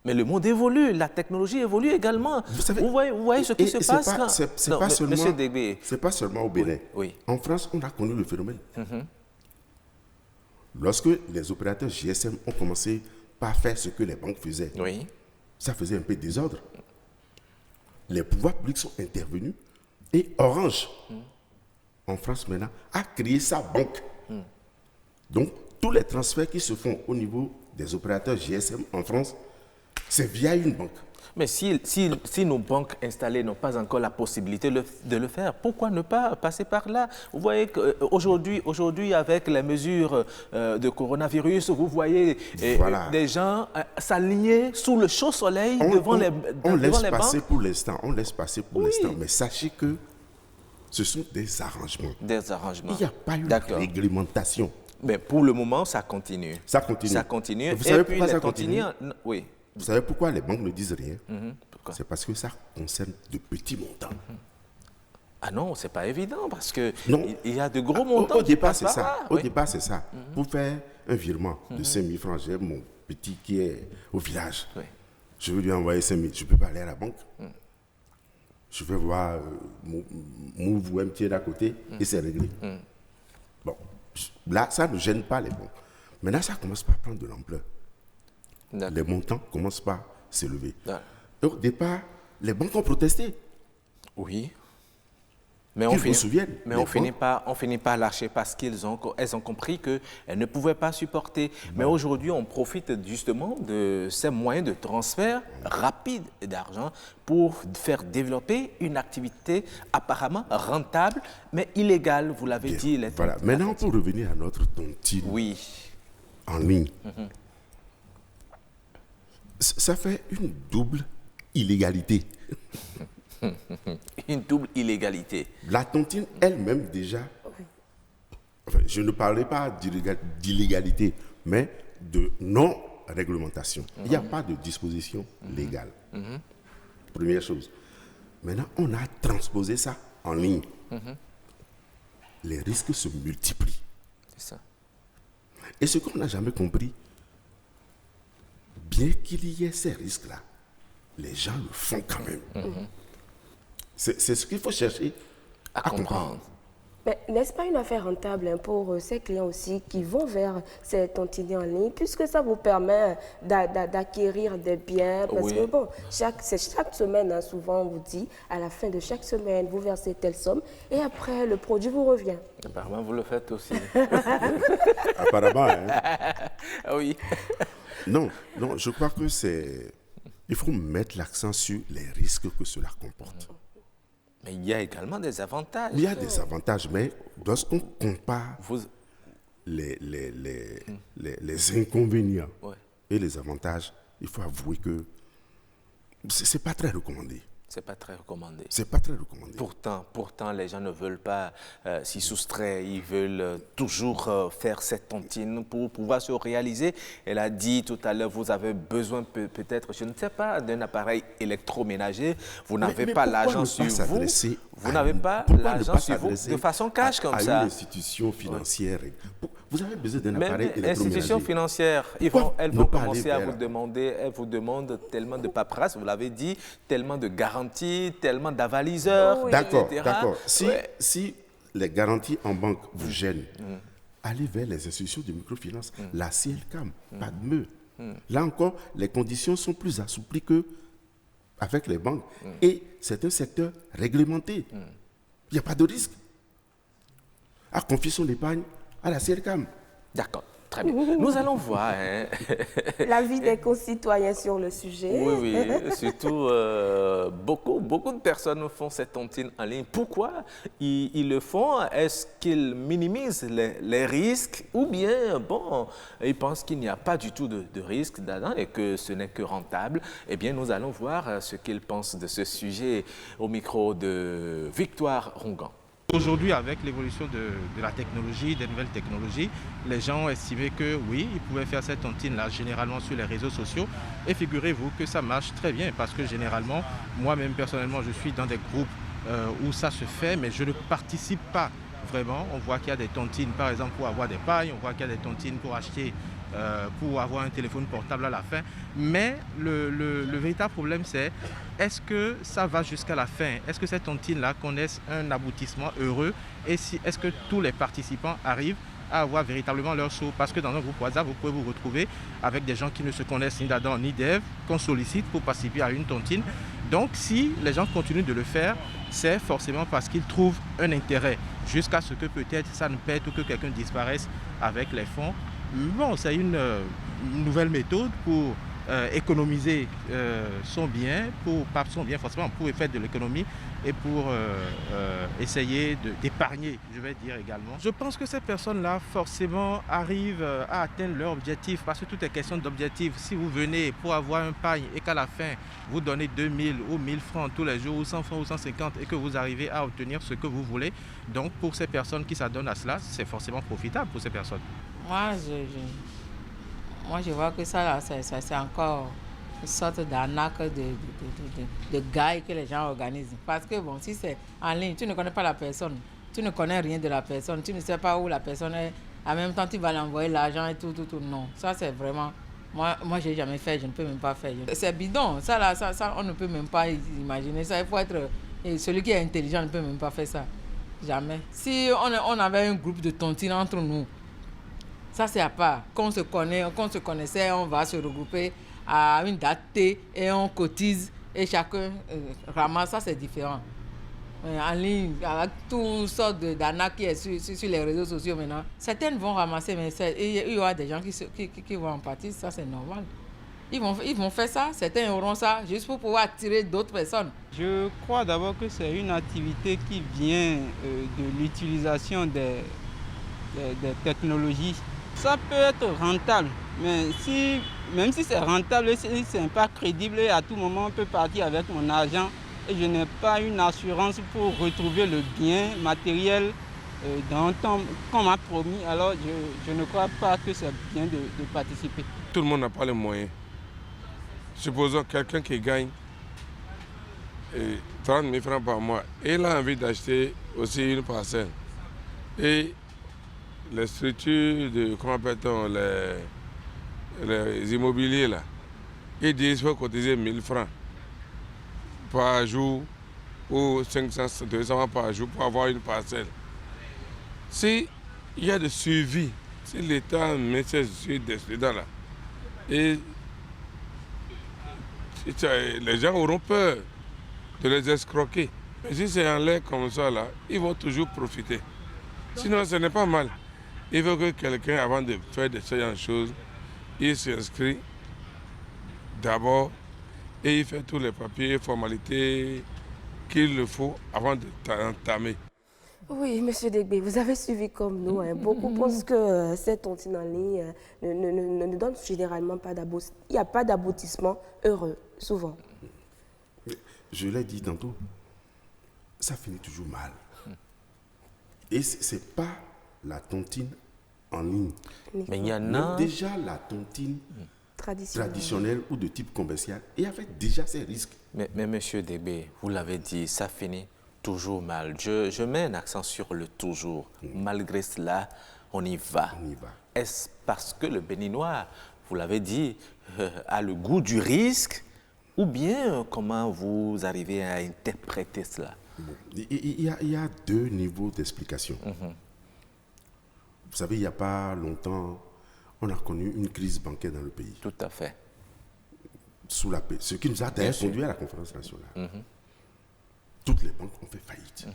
Speaker 1: Mais le monde évolue, la technologie évolue également. Vous voyez ce qui se passe
Speaker 4: C'est pas seulement au Bénin.
Speaker 1: Oui.
Speaker 4: En France, on a connu le phénomène. Lorsque les opérateurs GSM ont commencé par faire ce que les banques faisaient, ça faisait un peu de désordre. Les pouvoirs publics sont intervenus et Orange, en France maintenant, a créé sa banque. Donc, tous les transferts qui se font au niveau des opérateurs GSM en France, c'est via une banque.
Speaker 1: Mais si nos banques installées n'ont pas encore la possibilité de le faire, pourquoi ne pas passer par là? Vous voyez qu'aujourd'hui, avec les mesures de coronavirus, vous voyez des gens s'aligner sous le chaud soleil devant les banques.
Speaker 4: On laisse passer pour l'instant, mais sachez que ce sont des arrangements.
Speaker 1: Des arrangements.
Speaker 4: Il n'y a pas une réglementation.
Speaker 1: Mais pour le moment, ça continue.
Speaker 4: Ça continue.
Speaker 1: Vous savez pourquoi ça continue? Oui.
Speaker 4: Vous savez pourquoi les banques ne disent rien? C'est parce que ça concerne de petits montants.
Speaker 1: Ah non, c'est pas évident parce que il y a de gros montants.
Speaker 4: Au départ, c'est ça. Au départ, c'est ça. Pour faire un virement de 5 000 francs, j'ai mon petit qui est au village. Je veux lui envoyer 5 000. Je ne peux pas aller à la banque. Je vais voir mon MTN d'à côté et c'est réglé. Bon, là, ça ne gêne pas les banques. Maintenant, ça commence par prendre de l'ampleur. Les montants commencent par s'élever. Et au départ, les banques ont protesté.
Speaker 1: Oui. Mais on finit par lâcher parce qu'elles ont compris qu'elles ne pouvaient pas supporter. Mais aujourd'hui, on profite justement de ces moyens de transfert rapide d'argent pour faire développer une activité apparemment rentable, mais illégale, vous l'avez dit.
Speaker 4: Voilà. Maintenant, pour revenir à notre tontine en ligne, ça fait une double illégalité.
Speaker 1: Une double illégalité.
Speaker 4: La tontine elle-même déjà, enfin, je ne parlerai pas d'illégalité, mais de non-réglementation. Il n'y a pas de disposition légale. Première chose. Maintenant, on a transposé ça en ligne. Les risques se multiplient.
Speaker 1: C'est ça.
Speaker 4: Et ce qu'on n'a jamais compris, bien qu'il y ait ces risques-là, les gens le font quand même. C'est ce qu'il faut chercher à comprendre.
Speaker 2: Mais n'est-ce pas une affaire rentable pour ces clients aussi qui vont vers ces tontines en ligne, puisque ça vous permet d'acquérir des biens, parce que bon, chaque semaine, souvent on vous dit, à la fin de chaque semaine, vous versez telle somme, et après le produit vous revient.
Speaker 1: Apparemment, vous le faites aussi.
Speaker 4: Apparemment, hein.
Speaker 1: Oui.
Speaker 4: Non, je crois que il faut mettre l'accent sur les risques que cela comporte.
Speaker 1: Mais il y a également des avantages.
Speaker 4: Il y a des avantages, mais lorsqu'on compare les inconvénients et les avantages, il faut avouer que ce n'est pas très recommandé.
Speaker 1: C'est pas très recommandé.
Speaker 4: C'est pas très recommandé.
Speaker 1: Pourtant, les gens ne veulent pas s'y soustraire. Ils veulent toujours faire cette tontine pour pouvoir se réaliser. Elle a dit tout à l'heure, vous avez besoin peut-être, je ne sais pas, d'un appareil électroménager. Vous n'avez pas l'argent sur vous. Vous n'avez pas l'argent sur vous de façon cash comme ça.
Speaker 4: À une institution financière. Vous avez besoin d'un appareil électroménager.
Speaker 1: Même institutions financières, elles vont commencer à vous demander, elles vous demandent tellement de paperasse, vous l'avez dit, tellement de garanties, tellement d'avaliseurs,
Speaker 4: D'accord. Si les garanties en banque vous gênent, allez vers les institutions de microfinance, la CLCAM, PADME. Là encore, les conditions sont plus assouplies qu'avec les banques. Et c'est un secteur réglementé. Il n'y a pas de risque. À confier son épargne à la CLCAM.
Speaker 1: D'accord, très bien. Nous allons voir
Speaker 2: l'avis des concitoyens sur le sujet.
Speaker 1: Oui, surtout beaucoup de personnes font cette tontine en ligne. Pourquoi ils le font? Est-ce qu'ils minimisent les risques ou bien, bon, ils pensent qu'il n'y a pas du tout de risque dedans et que ce n'est que rentable? Eh bien, nous allons voir ce qu'ils pensent de ce sujet au micro de Victoire Rongan.
Speaker 5: Aujourd'hui, avec l'évolution de la technologie, des nouvelles technologies, les gens ont estimé que oui, ils pouvaient faire cette tontine-là généralement sur les réseaux sociaux. Et figurez-vous que ça marche très bien parce que généralement, moi-même personnellement, je suis dans des groupes où ça se fait, mais je ne participe pas vraiment. On voit qu'il y a des tontines, par exemple, pour avoir des pailles, on voit qu'il y a des tontines pour acheter, pour avoir un téléphone portable à la fin. Mais le véritable problème, c'est est-ce que ça va jusqu'à la fin? Est-ce que ces tontines-là connaissent un aboutissement heureux? Et est-ce que tous les participants arrivent à avoir véritablement leur saut? Parce que dans un groupe WhatsApp, vous pouvez vous retrouver avec des gens qui ne se connaissent ni d'Adam ni d'Ève, qu'on sollicite pour participer à une tontine. Donc, si les gens continuent de le faire, c'est forcément parce qu'ils trouvent un intérêt, jusqu'à ce que peut-être ça ne pète ou que quelqu'un disparaisse avec les fonds. Bon, c'est une nouvelle méthode pour économiser son bien, pas son bien forcément, pour faire de l'économie et pour essayer d'épargner, je vais dire également. Je pense que ces personnes-là, forcément, arrivent à atteindre leur objectif, parce que tout est question d'objectif. Si vous venez pour avoir un pagne et qu'à la fin, vous donnez 2000 ou 1000 francs tous les jours, ou 100 francs ou 150, et que vous arrivez à obtenir ce que vous voulez, donc pour ces personnes qui s'adonnent à cela, c'est forcément profitable pour ces personnes.
Speaker 6: Moi, je vois que ça, là, c'est encore une sorte d'arnaque de gaille que les gens organisent. Parce que, bon, si c'est en ligne, tu ne connais pas la personne, tu ne connais rien de la personne, tu ne sais pas où la personne est, en même temps, tu vas lui envoyer l'argent et tout. Non, ça, c'est vraiment... Moi, je n'ai jamais fait, je ne peux même pas faire. C'est bidon, ça, là, ça, on ne peut même pas imaginer ça. Il faut être... Et celui qui est intelligent ne peut même pas faire ça. Jamais. Si on avait un groupe de tontines entre nous, Ça, c'est à part. Qu'on se connaissait, on va se regrouper à une date T et on cotise et chacun ramasse. Ça, c'est différent. En ligne, avec toutes sortes d'arnaques qui est sur les réseaux sociaux maintenant, certaines vont ramasser, mais il y aura des gens qui vont en partir. Ça, c'est normal. Ils vont faire ça, certains auront ça, juste pour pouvoir attirer d'autres personnes.
Speaker 7: Je crois d'abord que c'est une activité qui vient de l'utilisation des technologies. Ça peut être rentable, mais même si c'est rentable, si ce n'est pas crédible, à tout moment on peut partir avec mon argent et je n'ai pas une assurance pour retrouver le bien matériel dans le temps qu'on m'a promis, alors je ne crois pas que c'est bien de participer.
Speaker 8: Tout le monde n'a pas les moyens. Supposons quelqu'un qui gagne 30 000 francs par mois et il a envie d'acheter aussi une parcelle. Et les structures de, comment appelle-t-on, les immobiliers là, ils disent qu'il faut cotiser 1000 francs par jour ou 500, 200 francs par jour pour avoir une parcelle. S'il y a de suivi, si l'État met ses yeux dedans là, et les gens auront peur de les escroquer. Mais si c'est en l'air comme ça là, ils vont toujours profiter. Sinon, ce n'est pas mal. Il faut que quelqu'un, avant de faire de ces choses, il s'inscrit d'abord et il fait tous les papiers, formalités qu'il le faut avant d'entamer.
Speaker 2: Oui, M. Degbe, vous avez suivi comme nous. Beaucoup pensent que cette tontine en ligne ne donne généralement pas d'aboutissement. Il n'y a pas d'aboutissement heureux, souvent.
Speaker 4: Je l'ai dit tantôt, ça finit toujours mal. Et ce n'est pas la tontine en ligne.
Speaker 1: Mais il y en a...
Speaker 4: Déjà, la tontine traditionnelle ou de type commercial, et avec déjà ses risques.
Speaker 1: Mais M. Degbe, vous l'avez dit, ça finit toujours mal. Je mets un accent sur le toujours. Malgré cela, on y va.
Speaker 4: On y va.
Speaker 1: Est-ce parce que le Béninois, vous l'avez dit, a le goût du risque, ou bien comment vous arrivez à interpréter cela?
Speaker 4: Bon, il y a deux niveaux d'explication. Vous savez, il n'y a pas longtemps, on a connu une crise bancaire dans le pays.
Speaker 1: Tout à fait.
Speaker 4: Sous la paix. Ce qui nous a d'ailleurs conduit à la conférence nationale. Toutes les banques ont fait faillite.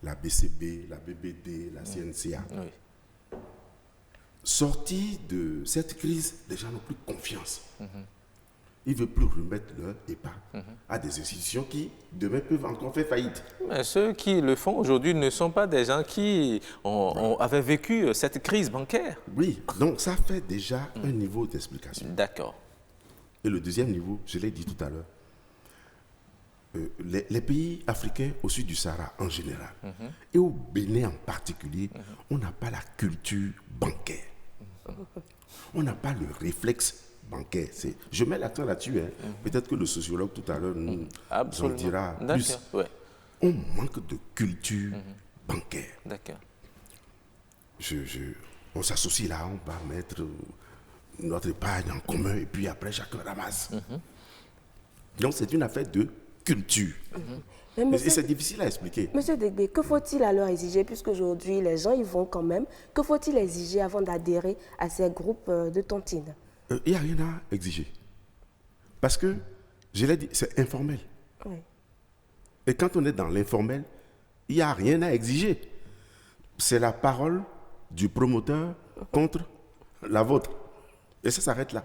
Speaker 4: La BCB, la BBD, la CNCA.
Speaker 1: Oui.
Speaker 4: Sortis de cette crise, les gens n'ont plus confiance. Ils ne veulent plus remettre leur épargne à des institutions qui, demain, peuvent encore faire faillite.
Speaker 1: Mais ceux qui le font aujourd'hui ne sont pas des gens qui avaient vécu cette crise bancaire.
Speaker 4: Oui, donc ça fait déjà un niveau d'explication.
Speaker 1: D'accord.
Speaker 4: Et le deuxième niveau, je l'ai dit tout à l'heure, les pays africains au sud du Sahara en général, et au Bénin en particulier, on n'a pas la culture bancaire. On n'a pas le réflexe bancaire. Je mets l'accent là-dessus. Peut-être que le sociologue tout à l'heure nous en dira plus.
Speaker 1: Ouais.
Speaker 4: On manque de culture bancaire.
Speaker 1: D'accord.
Speaker 4: On s'associe là, on va mettre notre épargne en commun et puis après chacun ramasse. Donc c'est une affaire de culture. Et c'est difficile à expliquer.
Speaker 2: Monsieur Degbe, que faut-il alors exiger, puisque aujourd'hui les gens y vont quand même, que faut-il exiger avant d'adhérer à ces groupes de tontines?
Speaker 4: Il n'y a rien à exiger. Parce que, je l'ai dit, c'est informel.
Speaker 2: Oui.
Speaker 4: Et quand on est dans l'informel, il n'y a rien à exiger. C'est la parole du promoteur contre la vôtre. Et ça s'arrête là.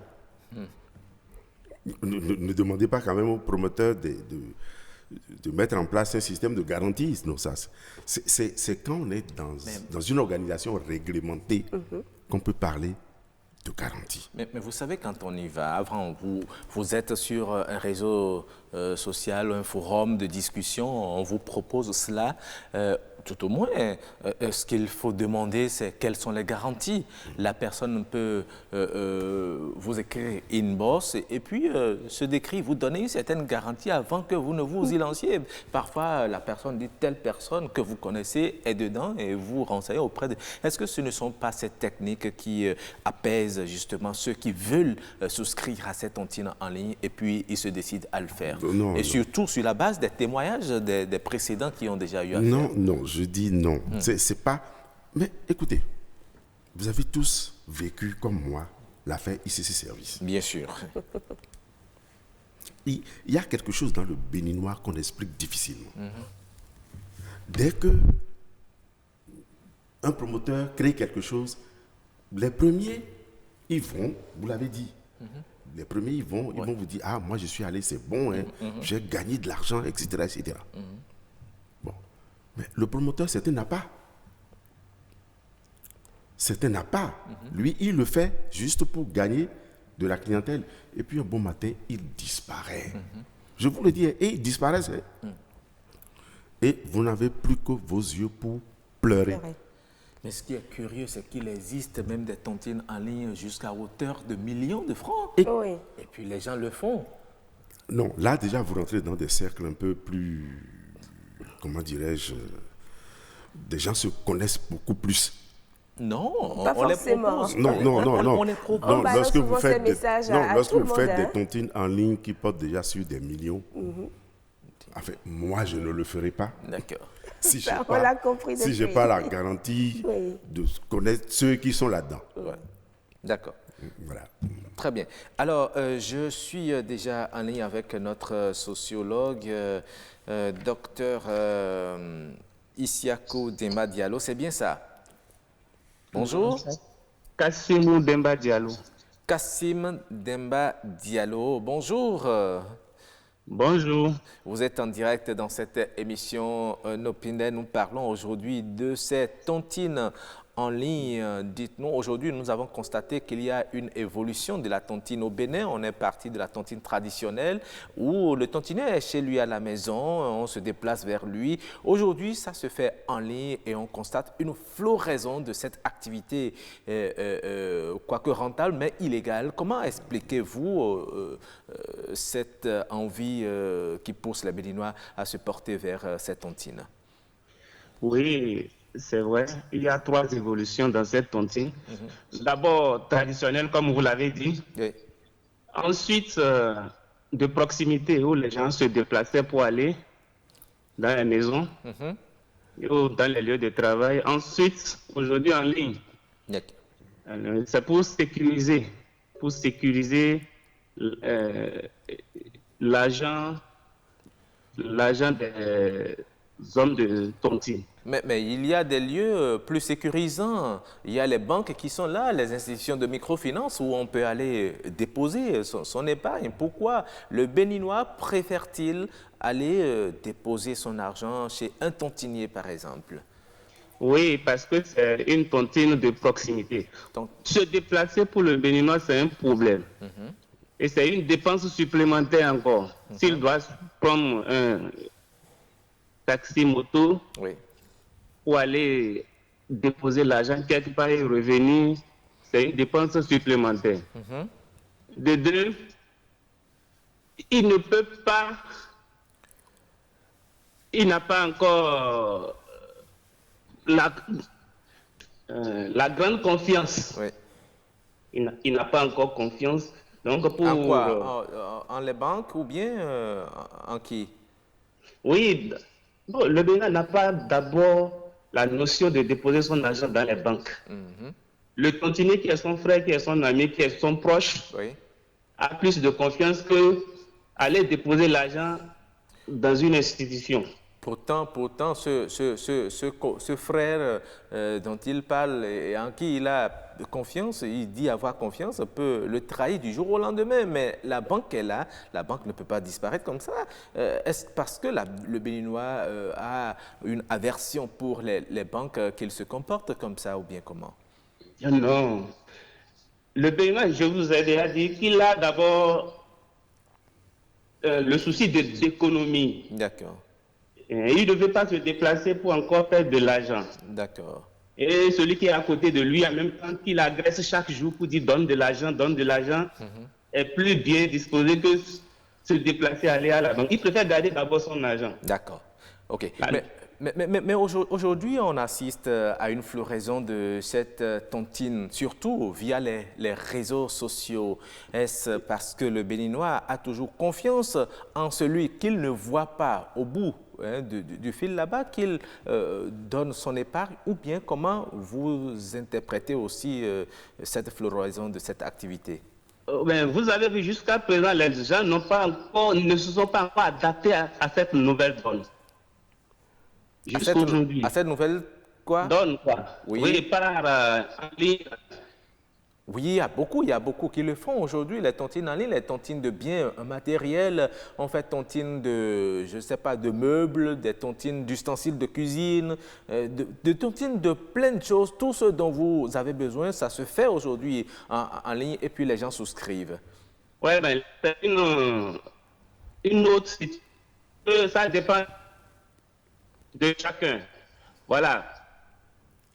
Speaker 4: Ne demandez pas quand même au promoteur de mettre en place un système de garantie. Non, ça, c'est quand on est dans une organisation réglementée qu'on peut parler de garantie.
Speaker 1: Mais vous savez, quand on y va, avant, vous êtes sur un réseau social, un forum de discussion, on vous propose cela. Tout au moins, ce qu'il faut demander, c'est quelles sont les garanties. La personne peut vous écrire inbox et puis se décrire, vous donner une certaine garantie avant que vous ne vous y lanciez. Parfois, la personne dit telle personne que vous connaissez est dedans et vous renseignez auprès de... Est-ce que ce ne sont pas ces techniques qui apaisent justement ceux qui veulent souscrire à cette tontine en ligne et puis ils se décident à le faire? Et surtout sur la base des témoignages des précédents qui ont déjà eu à faire.
Speaker 4: Non, je dis non. C'est pas... Mais écoutez, vous avez tous vécu comme moi l'affaire ICC Service.
Speaker 1: Bien sûr.
Speaker 4: Il y a quelque chose dans le béninois qu'on explique difficilement. Dès que un promoteur crée quelque chose, les premiers, ils vont, vous l'avez dit, les premiers, ils vont vous dire, ah, moi je suis allé, c'est bon, hein, j'ai gagné de l'argent, etc. etc. Bon. Mais le promoteur, certains n'a pas. Certains n'a pas. Lui, il le fait juste pour gagner de la clientèle. Et puis un bon matin, il disparaît. Je vous le dis, et il disparaît. Et vous n'avez plus que vos yeux pour pleurer.
Speaker 1: Mais ce qui est curieux, c'est qu'il existe même des tontines en ligne jusqu'à hauteur de millions de francs. Et puis les gens le font.
Speaker 4: Non, là déjà, vous rentrez dans des cercles un peu plus, comment dirais-je, des gens se connaissent beaucoup plus.
Speaker 1: Non,
Speaker 2: pas
Speaker 1: on
Speaker 2: forcément.
Speaker 1: Les propose.
Speaker 4: Non.
Speaker 1: On les propose.
Speaker 4: Non, lorsque vous faites
Speaker 2: des
Speaker 4: des tontines en ligne qui portent déjà sur des millions, en fait, moi, je ne le ferai pas.
Speaker 1: D'accord.
Speaker 4: Si je n'ai pas la garantie de connaître ceux qui sont là-dedans.
Speaker 1: Ouais. D'accord.
Speaker 4: Voilà.
Speaker 1: Très bien. Alors, je suis déjà en ligne avec notre sociologue, docteur Isiakou Demba Diallo. C'est bien ça? Bonjour.
Speaker 9: Kassim Demba Diallo.
Speaker 1: Kassim Demba Diallo. Bonjour.
Speaker 9: Bonjour.
Speaker 1: Vous êtes en direct dans cette émission Nopinel. Nous parlons aujourd'hui de ces tontines en ligne. Dites-nous, aujourd'hui, nous avons constaté qu'il y a une évolution de la tontine au Bénin. On est parti de la tontine traditionnelle où le tontinier est chez lui à la maison, on se déplace vers lui. Aujourd'hui, ça se fait en ligne et on constate une floraison de cette activité, quoique rentable, mais illégale. Comment expliquez-vous cette envie qui pousse les Béninois à se porter vers cette tontine?
Speaker 9: Oui, c'est vrai. Il y a 3 évolutions dans cette tontine. D'abord, traditionnelle, comme vous l'avez dit.
Speaker 1: Oui.
Speaker 9: Ensuite, de proximité, où les gens se déplaçaient pour aller dans la maison ou dans les lieux de travail. Ensuite, aujourd'hui, en ligne. C'est pour sécuriser l'agent des hommes de tontine.
Speaker 1: Mais il y a des lieux plus sécurisants. Il y a les banques qui sont là, les institutions de microfinance où on peut aller déposer son épargne. Pourquoi le Béninois préfère-t-il aller déposer son argent chez un tontinier, par exemple?
Speaker 9: Oui, parce que c'est une tontine de proximité. Donc, se déplacer pour le Béninois, c'est un problème. Et c'est une dépense supplémentaire encore. S'il doit prendre un taxi moto pour aller déposer l'argent quelque part et revenir, c'est une dépense supplémentaire. De deux, il ne peut pas, il n'a pas encore la grande confiance. Il n'a pas encore confiance. Donc pour,
Speaker 1: en quoi? En les banques ou bien en qui?
Speaker 9: Oui, bon, le Bénin n'a pas d'abord la notion de déposer son argent dans les banques. Le tontinier qui est son frère, qui est son ami, qui est son proche, a plus de confiance que aller déposer l'argent dans une institution.
Speaker 1: Pourtant, ce frère dont il parle et en qui il a confiance, il dit avoir confiance, peut le trahir du jour au lendemain. Mais la banque est là, la banque ne peut pas disparaître comme ça. Est-ce parce que le Béninois a une aversion pour les banques qu'il se comporte comme ça ou bien comment?
Speaker 9: Non. Le Béninois, je vous ai déjà dit qu'il a d'abord le souci d'économie.
Speaker 1: D'accord.
Speaker 9: Il ne devait pas se déplacer pour encore faire de l'argent.
Speaker 1: D'accord.
Speaker 9: Et celui qui est à côté de lui, en même temps qu'il agresse chaque jour pour dire donne de l'argent, est plus bien disposé que se déplacer, aller à la banque. Il préfère garder d'abord son argent.
Speaker 1: D'accord. OK. Mais aujourd'hui, on assiste à une floraison de cette tontine, surtout via les réseaux sociaux. Est-ce parce que le Béninois a toujours confiance en celui qu'il ne voit pas au bout hein, du fil là-bas qu'il donne son épargne, ou bien comment vous interprétez aussi cette floraison de cette activité?
Speaker 9: Vous avez vu, jusqu'à présent, les gens ne se sont pas encore adaptés à cette nouvelle donne. Jusqu'aujourd'hui.
Speaker 1: À cette nouvelle quoi?
Speaker 9: Donne quoi? Oui, par en ligne.
Speaker 1: Oui, il y a beaucoup qui le font aujourd'hui, les tontines en ligne, les tontines de biens matériels, on fait tontines de, je sais pas, de meubles, des tontines d'ustensiles de cuisine, de tontines de plein de choses, tout ce dont vous avez besoin, ça se fait aujourd'hui en ligne et puis les gens souscrivent.
Speaker 9: Oui, c'est une autre situation. Ça dépend de chacun. Voilà.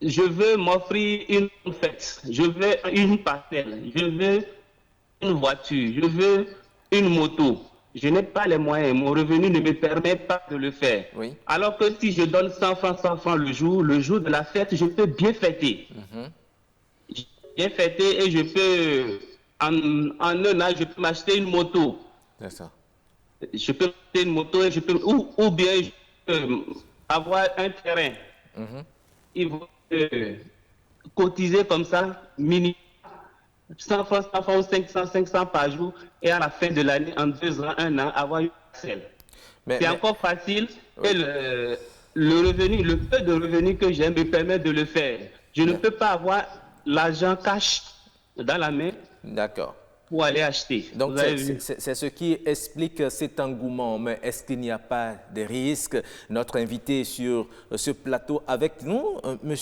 Speaker 9: Je veux m'offrir une fête, je veux une parcelle, je veux une voiture, je veux une moto. Je n'ai pas les moyens, mon revenu ne me permet pas de le faire. Oui. Alors que si je donne 100 francs le jour de la fête, je peux bien fêter. Bien fêter et je peux, en un an, je peux m'acheter une moto.
Speaker 1: C'est ça.
Speaker 9: Je peux acheter une moto et je peux, ou bien je peux avoir un terrain. Il faut cotiser comme ça, minimum 100 francs, 500 par jour, et à la fin de l'année, en 2 ans, 1 an, avoir une parcelle. C'est encore facile, oui. Et le revenu, le peu de revenus que j'ai me permet de le faire. Je ne peux pas avoir l'argent cash dans la main.
Speaker 1: D'accord.
Speaker 9: Pour aller acheter.
Speaker 1: Donc, c'est ce qui explique cet engouement. Mais est-ce qu'il n'y a pas de risques? Notre invité sur ce plateau avec nous, M.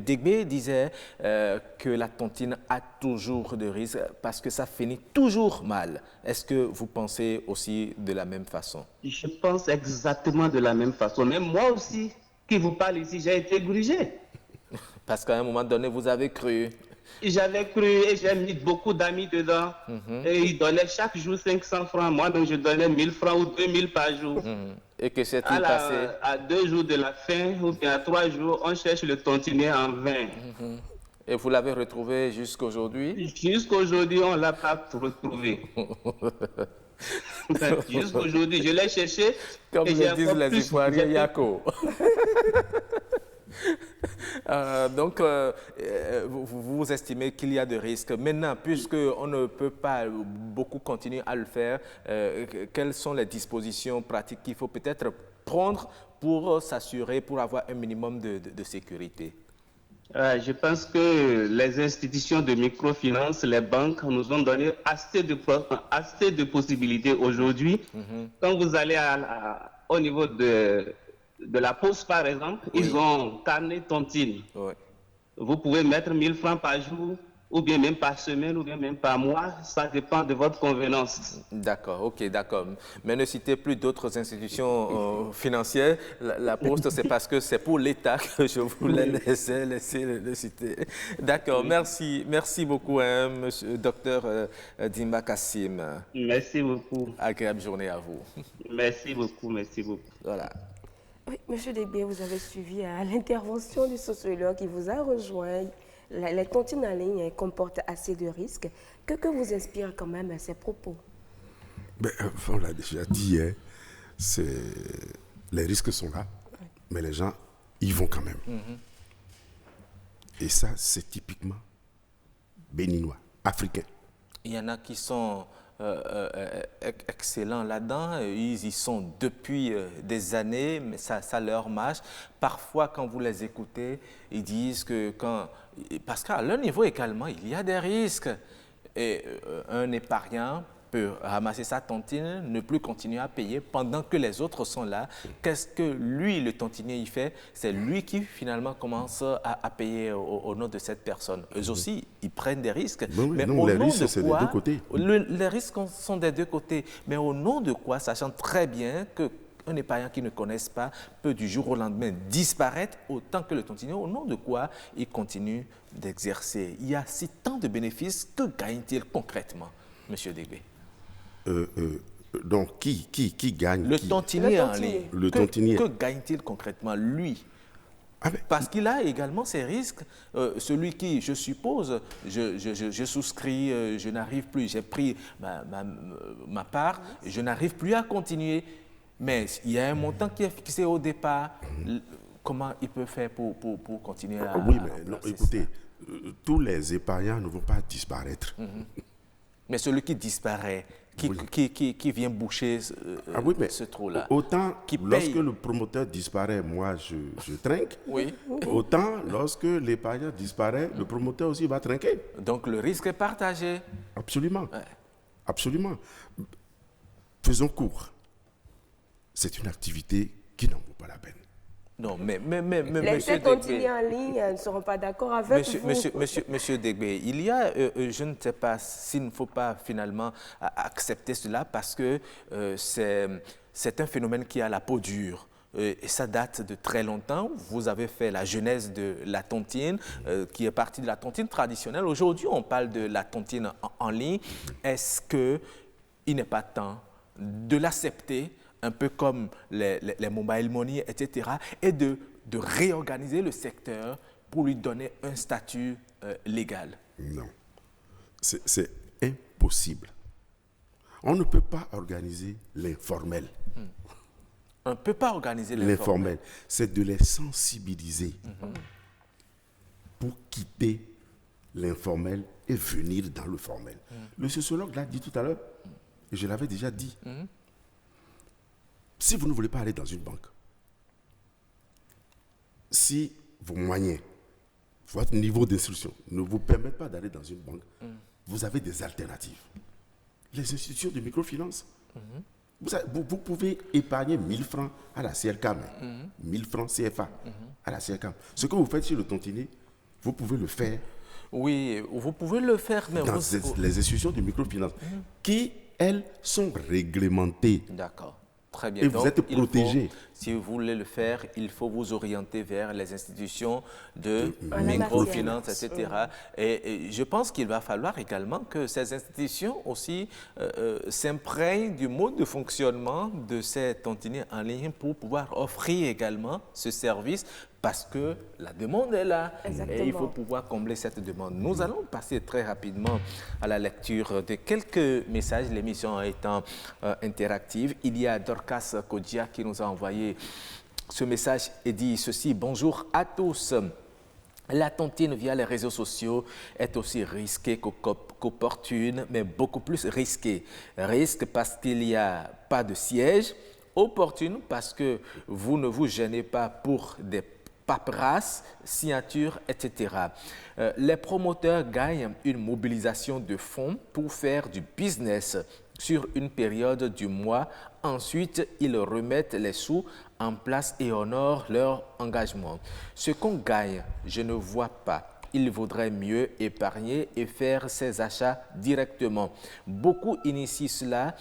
Speaker 1: Degbe, disait que la tontine a toujours de risques parce que ça finit toujours mal. Est-ce que vous pensez aussi de la même façon?
Speaker 9: Je pense exactement de la même façon. Même moi aussi, qui vous parle ici, j'ai été grugé.
Speaker 1: Parce qu'à un moment donné, vous avez cru.
Speaker 9: J'avais cru et j'ai mis beaucoup d'amis dedans. Et ils donnaient chaque jour 500 francs. Moi, donc je donnais 1000 francs ou 2000 par jour.
Speaker 1: Et que s'est-il passé?
Speaker 9: À 2 jours de la fin ou bien à 3 jours, on cherche le tontinier en vain.
Speaker 1: Et vous l'avez retrouvé jusqu'aujourd'hui?
Speaker 9: Jusqu'aujourd'hui, on ne l'a pas retrouvé. Jusqu'aujourd'hui, je l'ai cherché.
Speaker 1: Comme le disent les Ivoiriens, Yako. Donc, vous estimez qu'il y a des risques. Maintenant, puisqu'on ne peut pas beaucoup continuer à le faire, quelles sont les dispositions pratiques qu'il faut peut-être prendre pour s'assurer, pour avoir un minimum de sécurité?
Speaker 9: Je pense que les institutions de microfinance, les banques nous ont donné assez de possibilités aujourd'hui. Quand vous allez au niveau de la poste, par exemple, ils ont carnet tontine. Vous pouvez mettre 1000 francs par jour, ou bien même par semaine, ou bien même par mois. Ça dépend de votre convenance.
Speaker 1: D'accord, ok, d'accord. Mais ne citez plus d'autres institutions financières. La poste, c'est parce que c'est pour l'État que je voulais laisser le citer. D'accord, merci beaucoup, hein, monsieur docteur Dimba Kassim.
Speaker 9: Merci beaucoup.
Speaker 1: Agréable journée à vous.
Speaker 9: Merci beaucoup.
Speaker 1: Voilà.
Speaker 2: Oui, Monsieur Degbe, vous avez suivi l'intervention du sociologue qui vous a rejoint. Les tontines en ligne comportent assez de risques. Que vous inspire quand même ces propos?
Speaker 4: On l'a déjà dit, hein, les risques sont là, mais les gens y vont quand même. Et ça, c'est typiquement béninois, africain.
Speaker 1: Il y en a qui sont excellents là-dedans, ils y sont depuis des années, mais ça leur marche. Parfois, quand vous les écoutez, ils disent que parce qu'à leur niveau également, il y a des risques. Et un épargnant peut ramasser sa tontine, ne plus continuer à payer pendant que les autres sont là. Qu'est-ce que lui, le tontinier, il fait? C'est lui qui finalement commence à payer au nom de cette personne. Eux aussi, ils prennent des risques.
Speaker 4: Mais non, les risques, c'est des deux côtés.
Speaker 1: Les risques sont des deux côtés. Mais au nom de quoi, sachant très bien qu'un épargnant qui ne connaisse pas peut du jour au lendemain disparaître autant que le tontinier, au nom de quoi il continue d'exercer? Il y a si tant de bénéfices, que gagne-t-il concrètement, M. Degbe?
Speaker 4: Donc, qui gagne?
Speaker 1: Le tontinier en ligne.
Speaker 4: Le tontinier.
Speaker 1: Que gagne-t-il concrètement, lui? Parce qu'il a également ses risques. Celui qui, je suppose, je souscris, je n'arrive plus, j'ai pris ma part, je n'arrive plus à continuer. Mais il y a un montant qui est fixé au départ. Comment il peut faire pour continuer à...
Speaker 4: Oui, mais non, écoutez, tous les épargnants ne vont pas disparaître.
Speaker 1: Mais celui qui disparaît, qui vient boucher ce trou-là.
Speaker 4: Autant lorsque le promoteur disparaît, moi je trinque.
Speaker 1: Oui.
Speaker 4: Autant lorsque l'épargnant disparaît, le promoteur aussi va trinquer.
Speaker 1: Donc le risque est partagé.
Speaker 4: Absolument. Ouais. Absolument. Faisons court. C'est une activité qui n'en vaut pas la peine.
Speaker 1: Non, mais
Speaker 2: les tontiniers en ligne ne seront pas d'accord avec vous.
Speaker 1: Monsieur Degbé, il y a, je ne sais pas s'il ne faut pas finalement accepter cela parce que c'est un phénomène qui a la peau dure. Et ça date de très longtemps. Vous avez fait la genèse de la tontine, qui est partie de la tontine traditionnelle. Aujourd'hui, on parle de la tontine en ligne. Est-ce qu'il n'est pas temps de l'accepter, un peu comme les mobile money, etc., et de réorganiser le secteur pour lui donner un statut légal?
Speaker 4: Non, c'est impossible. On ne peut pas organiser l'informel.
Speaker 1: On ne peut pas organiser
Speaker 4: l'informel. C'est de les sensibiliser pour quitter l'informel et venir dans le formel. Le sociologue l'a dit tout à l'heure, et je l'avais déjà dit. Si vous ne voulez pas aller dans une banque, si vos moyens, votre niveau d'instruction ne vous permettent pas d'aller dans une banque, vous avez des alternatives. Les institutions de microfinance, vous pouvez épargner 1000 francs à la CLCAM, 1000 francs CFA à la CLCAM. Ce que vous faites sur le tontinier, vous pouvez le faire.
Speaker 1: Oui, vous pouvez le faire, mais
Speaker 4: dans les institutions de microfinance qui, elles, sont réglementées.
Speaker 1: D'accord. Très bien.
Speaker 4: Et vous êtes protégé.
Speaker 1: Si vous voulez le faire, il faut vous orienter vers les institutions de microfinance, etc. Et je pense qu'il va falloir également que ces institutions aussi s'imprègnent du mode de fonctionnement de ces tontiniers en ligne pour pouvoir offrir également ce service parce que la demande est là. Exactement. Et il faut pouvoir combler cette demande. Nous allons passer très rapidement à la lecture de quelques messages, l'émission étant interactive. Il y a Dorcas Kodja qui nous a envoyé ce message et dit ceci: bonjour à tous. La tontine via les réseaux sociaux est aussi risquée qu'opportune, mais beaucoup plus risquée. Risque parce qu'il n'y a pas de siège, opportune parce que vous ne vous gênez pas pour des paperasse, signature, etc. Les promoteurs gagnent une mobilisation de fonds pour faire du business sur une période du mois. Ensuite, ils remettent les sous en place et honorent leur engagement. Ce qu'on gagne, je ne vois pas. Il vaudrait mieux épargner et faire ses achats directement. Beaucoup initient cela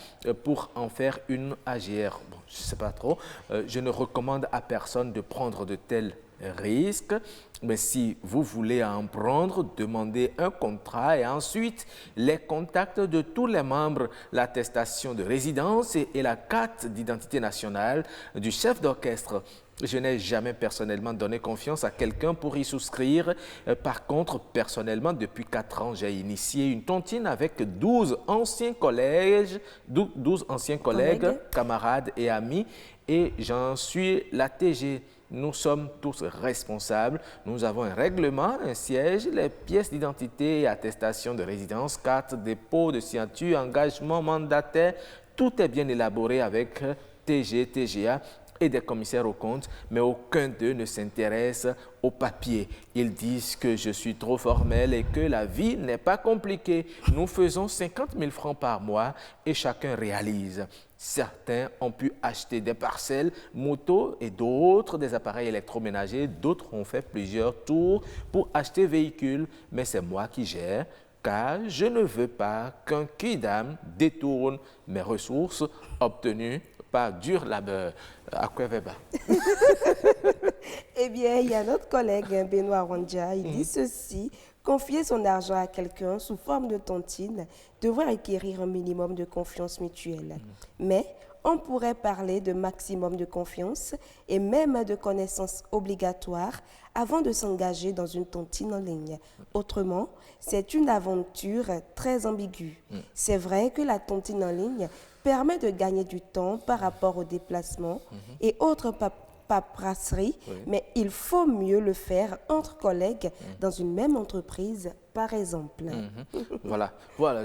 Speaker 1: pour en faire une AGR. Bon, je ne sais pas trop. Je ne recommande à personne de prendre de tels risques, mais si vous voulez en prendre, demandez un contrat et ensuite les contacts de tous les membres, l'attestation de résidence et la carte d'identité nationale du chef d'orchestre. Je n'ai jamais personnellement donné confiance à quelqu'un pour y souscrire. Par contre, personnellement, depuis 4 ans, j'ai initié une tontine avec 12 anciens collègues, camarades et amis, et j'en suis la TG. Nous sommes tous responsables. Nous avons un règlement, un siège, les pièces d'identité et attestation de résidence, carte, dépôt de signature, engagement mandataire. Tout est bien élaboré avec TG, TGA et des commissaires aux comptes, mais aucun d'eux ne s'intéresse au papier. Ils disent que je suis trop formel et que la vie n'est pas compliquée. Nous faisons 50 000 francs par mois et chacun réalise. Certains ont pu acheter des parcelles, motos et d'autres des appareils électroménagers. D'autres ont fait plusieurs tours pour acheter véhicules, mais c'est moi qui gère car je ne veux pas qu'un kidam détourne mes ressources obtenues par dur labeur. Akweveba.
Speaker 2: Eh bien, il y a notre collègue Benoît Rondja, il dit ceci: Confier son argent à quelqu'un sous forme de tontine devrait requérir un minimum de confiance mutuelle. Mais on pourrait parler de maximum de confiance et même de connaissances obligatoires avant de s'engager dans une tontine en ligne. Autrement, c'est une aventure très ambiguë. C'est vrai que la tontine en ligne permet de gagner du temps par rapport au déplacement et autres paperasserie, mais il faut mieux le faire entre collègues dans une même entreprise, par exemple.
Speaker 1: Voilà,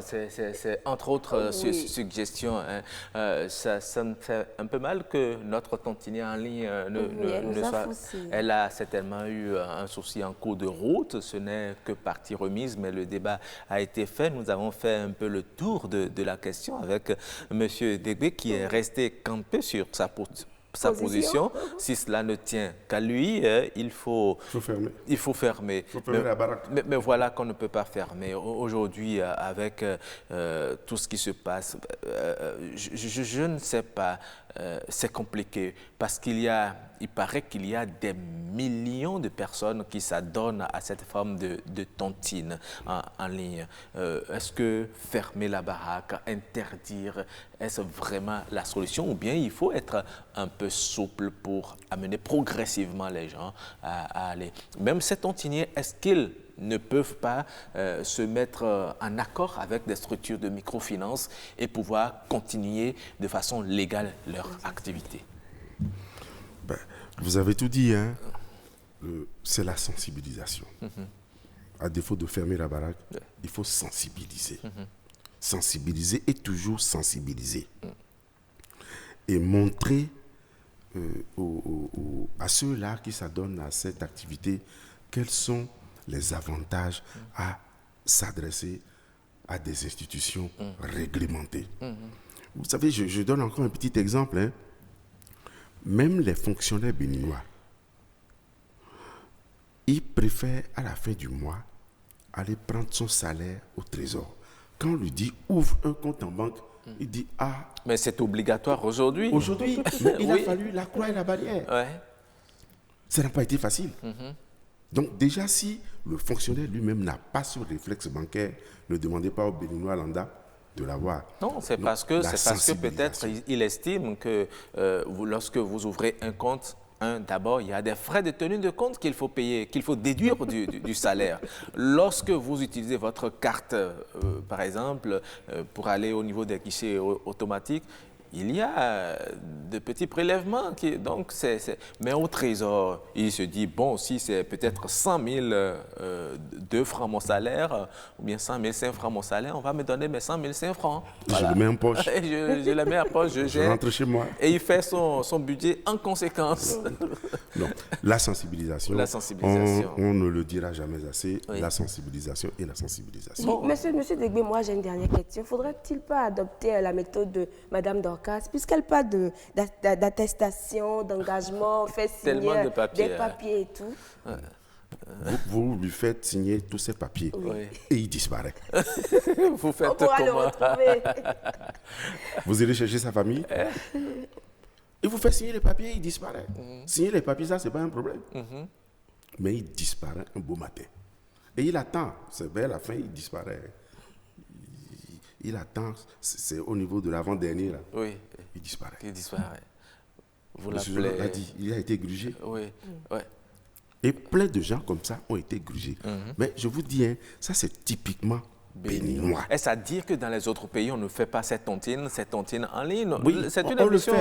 Speaker 1: c'est entre autres suggestions. Hein. Ça me fait un peu mal que notre tontinière en ligne ne soit... Elle a certainement eu un souci en cours de route. Ce n'est que partie remise, mais le débat a été fait. Nous avons fait un peu le tour de la question avec M. Degbé qui est resté campé sur sa position. Si cela ne tient qu'à lui, il faut fermer. Il faut fermer la baraque. Mais voilà qu'on ne peut pas fermer. Aujourd'hui, avec tout ce qui se passe, je ne sais pas, c'est compliqué parce il paraît qu'il y a des millions de personnes qui s'adonnent à cette forme de tontine en ligne. Est-ce que fermer la baraque, interdire, est-ce vraiment la solution ou bien il faut être un peu souple pour amener progressivement les gens à aller. Même ces tontiniers, est-ce qu'ils ne peuvent pas se mettre en accord avec des structures de microfinance et pouvoir continuer de façon légale leur activité?
Speaker 4: Vous avez tout dit, hein? C'est la sensibilisation. À défaut de fermer la baraque, il faut sensibiliser. Sensibiliser et toujours sensibiliser. Et montrer à ceux-là qui s'adonnent à cette activité quels sont les avantages à s'adresser à des institutions réglementées. Vous savez, je donne encore un petit exemple. Hein. Même les fonctionnaires béninois, ils préfèrent à la fin du mois aller prendre son salaire au trésor. Quand on lui dit ouvre un compte en banque, il dit ah.
Speaker 1: Mais c'est obligatoire aujourd'hui.
Speaker 4: Aujourd'hui, mais il a fallu la croix et la barrière.
Speaker 1: Ouais.
Speaker 4: Ça n'a pas été facile. Donc déjà, si le fonctionnaire lui-même n'a pas ce réflexe bancaire, ne demandez pas au Béninois lambda de l'avoir.
Speaker 1: Non, c'est parce que peut-être il estime que lorsque vous ouvrez un compte, d'abord, il y a des frais de tenue de compte qu'il faut payer, qu'il faut déduire du salaire. Lorsque vous utilisez votre carte, par exemple, pour aller au niveau des guichets automatiques, il y a de petits prélèvements. Mais au trésor, il se dit, bon, si c'est peut-être 100 000 2 francs mon salaire, ou bien 100 500 francs mon salaire, on va me donner mes 100 500 francs.
Speaker 4: Voilà. Je le mets en poche.
Speaker 1: Je le mets en poche, je
Speaker 4: rentre chez moi.
Speaker 1: Et il fait son budget en conséquence.
Speaker 4: Non, la sensibilisation. On ne le dira jamais assez. Oui. La sensibilisation et la sensibilisation.
Speaker 2: Bon. Monsieur Degbé, moi j'ai une dernière question. Faudrait-il pas adopter la méthode de Madame Dorcas, puisqu'elle parle d'attestation, d'engagement, fait signer des papiers et tout.
Speaker 4: Vous lui faites signer tous ces papiers et il disparaît.
Speaker 1: Vous faites comment?
Speaker 4: Vous irez chercher sa famille. Il vous fait signer les papiers, il disparaît. Signer les papiers, ça, c'est pas un problème. Mais il disparaît un beau matin. Et il attend. C'est vers la fin, il disparaît. Il attend. C'est au niveau de l'avant-dernier, là.
Speaker 1: Oui.
Speaker 4: Il disparaît.
Speaker 1: Il disparaît. Vous
Speaker 4: l'appelez... Monsieur l'a dit, il a été grugé.
Speaker 1: Oui.
Speaker 4: Et plein de gens comme ça ont été grugés. Mais je vous dis, hein, ça, c'est typiquement béninois.
Speaker 1: Est-ce à dire que dans les autres pays, on ne fait pas cette tontine en ligne?
Speaker 4: Oui,
Speaker 1: c'est une émission.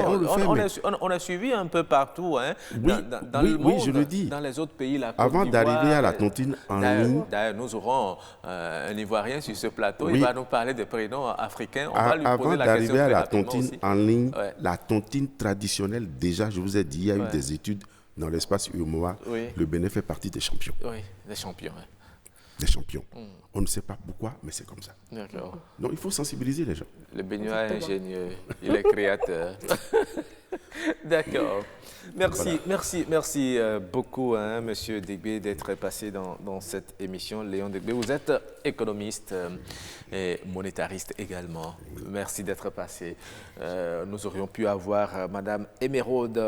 Speaker 1: On a suivi un peu partout. Hein, dans le monde,
Speaker 4: je le dis.
Speaker 1: Dans les autres pays, la Côte
Speaker 4: Avant d'arriver à la tontine en ligne.
Speaker 1: D'ailleurs, nous aurons un Ivoirien sur ce plateau. Il va nous parler des prénoms africains. On va lui poser la question.
Speaker 4: Avant d'arriver à la tontine en ligne, la tontine traditionnelle, déjà, je vous ai dit, il y a eu des études dans l'espace UMOA. Le Bénin fait partie des champions.
Speaker 1: Oui, des champions.
Speaker 4: Des champions. On ne sait pas pourquoi, mais c'est comme ça.
Speaker 1: D'accord.
Speaker 4: Donc, il faut sensibiliser les gens.
Speaker 1: Le Béninois est ingénieux, il est créateur. D'accord. Merci beaucoup, hein, Monsieur Degbé, d'être passé dans cette émission. Léon Degbé, vous êtes économiste et monétariste également. Merci d'être passé. Nous aurions pu avoir Madame Émeraude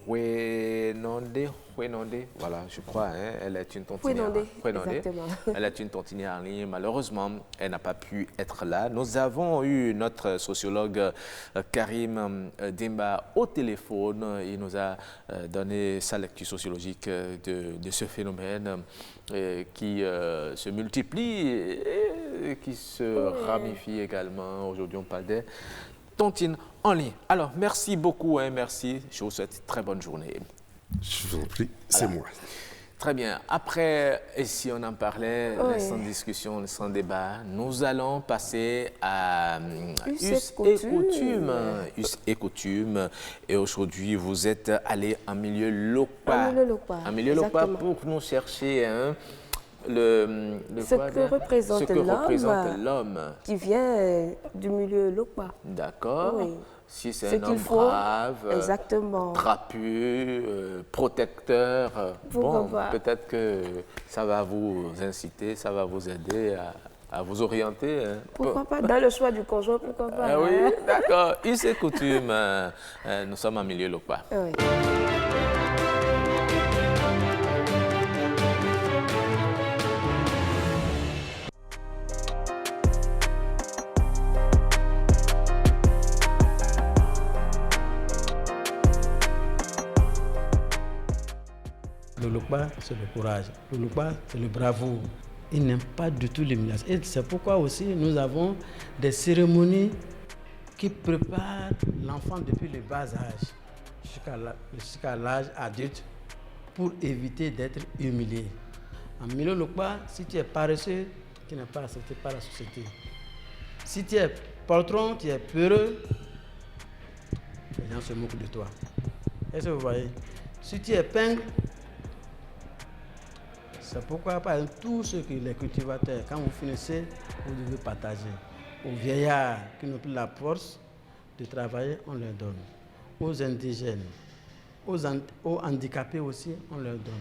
Speaker 1: Wenonde Fouenondé, voilà, je crois, hein, elle est une tontinière.
Speaker 2: Fouenondé, exactement.
Speaker 1: Elle est une tontinière en ligne. Malheureusement, elle n'a pas pu être là. Nous avons eu notre sociologue Karim Demba au téléphone. Il nous a donné sa lecture sociologique de ce phénomène qui se multiplie et qui se ramifie également. Aujourd'hui, on parle des tontines en ligne. Alors, merci beaucoup, hein, merci. Je vous souhaite une très bonne journée.
Speaker 4: Je vous en prie, c'est moi.
Speaker 1: Très bien. Après, et si on en parlait, sans discussion, sans débat, nous allons passer à Us et coutume. Us et coutume. Et aujourd'hui, vous êtes allé en milieu local. En milieu local pour nous chercher
Speaker 2: ce que représente l'homme qui vient du milieu local.
Speaker 1: D'accord.
Speaker 2: Oui.
Speaker 1: Si c'est un homme brave, trapu, protecteur, bon, peut-être que ça va vous inciter, ça va vous aider à vous orienter. Hein.
Speaker 2: Pourquoi pas dans le choix du conjoint, pourquoi pas.
Speaker 1: Oui, d'accord. Us et coutume, nous sommes en milieu local.
Speaker 2: Oui.
Speaker 10: Le Lokpa, c'est le courage. Le Lokpa, c'est le bravoure. Il n'aime pas du tout l'humiliation. Et c'est pourquoi aussi nous avons des cérémonies qui préparent l'enfant depuis le bas âge jusqu'à l'âge adulte pour éviter d'être humilié. En milieu Lokpa, si tu es paresseux, tu n'es pas accepté par la société. Si tu es poltron, tu es peureux, les gens se moquent de toi. Est-ce que vous voyez? Si tu es pingre, c'est pourquoi, par exemple, tous ceux qui les cultivateurs, quand vous finissez, vous devez partager. Aux vieillards qui n'ont plus la force de travailler, on leur donne. Aux indigènes, aux handicapés aussi, on leur donne.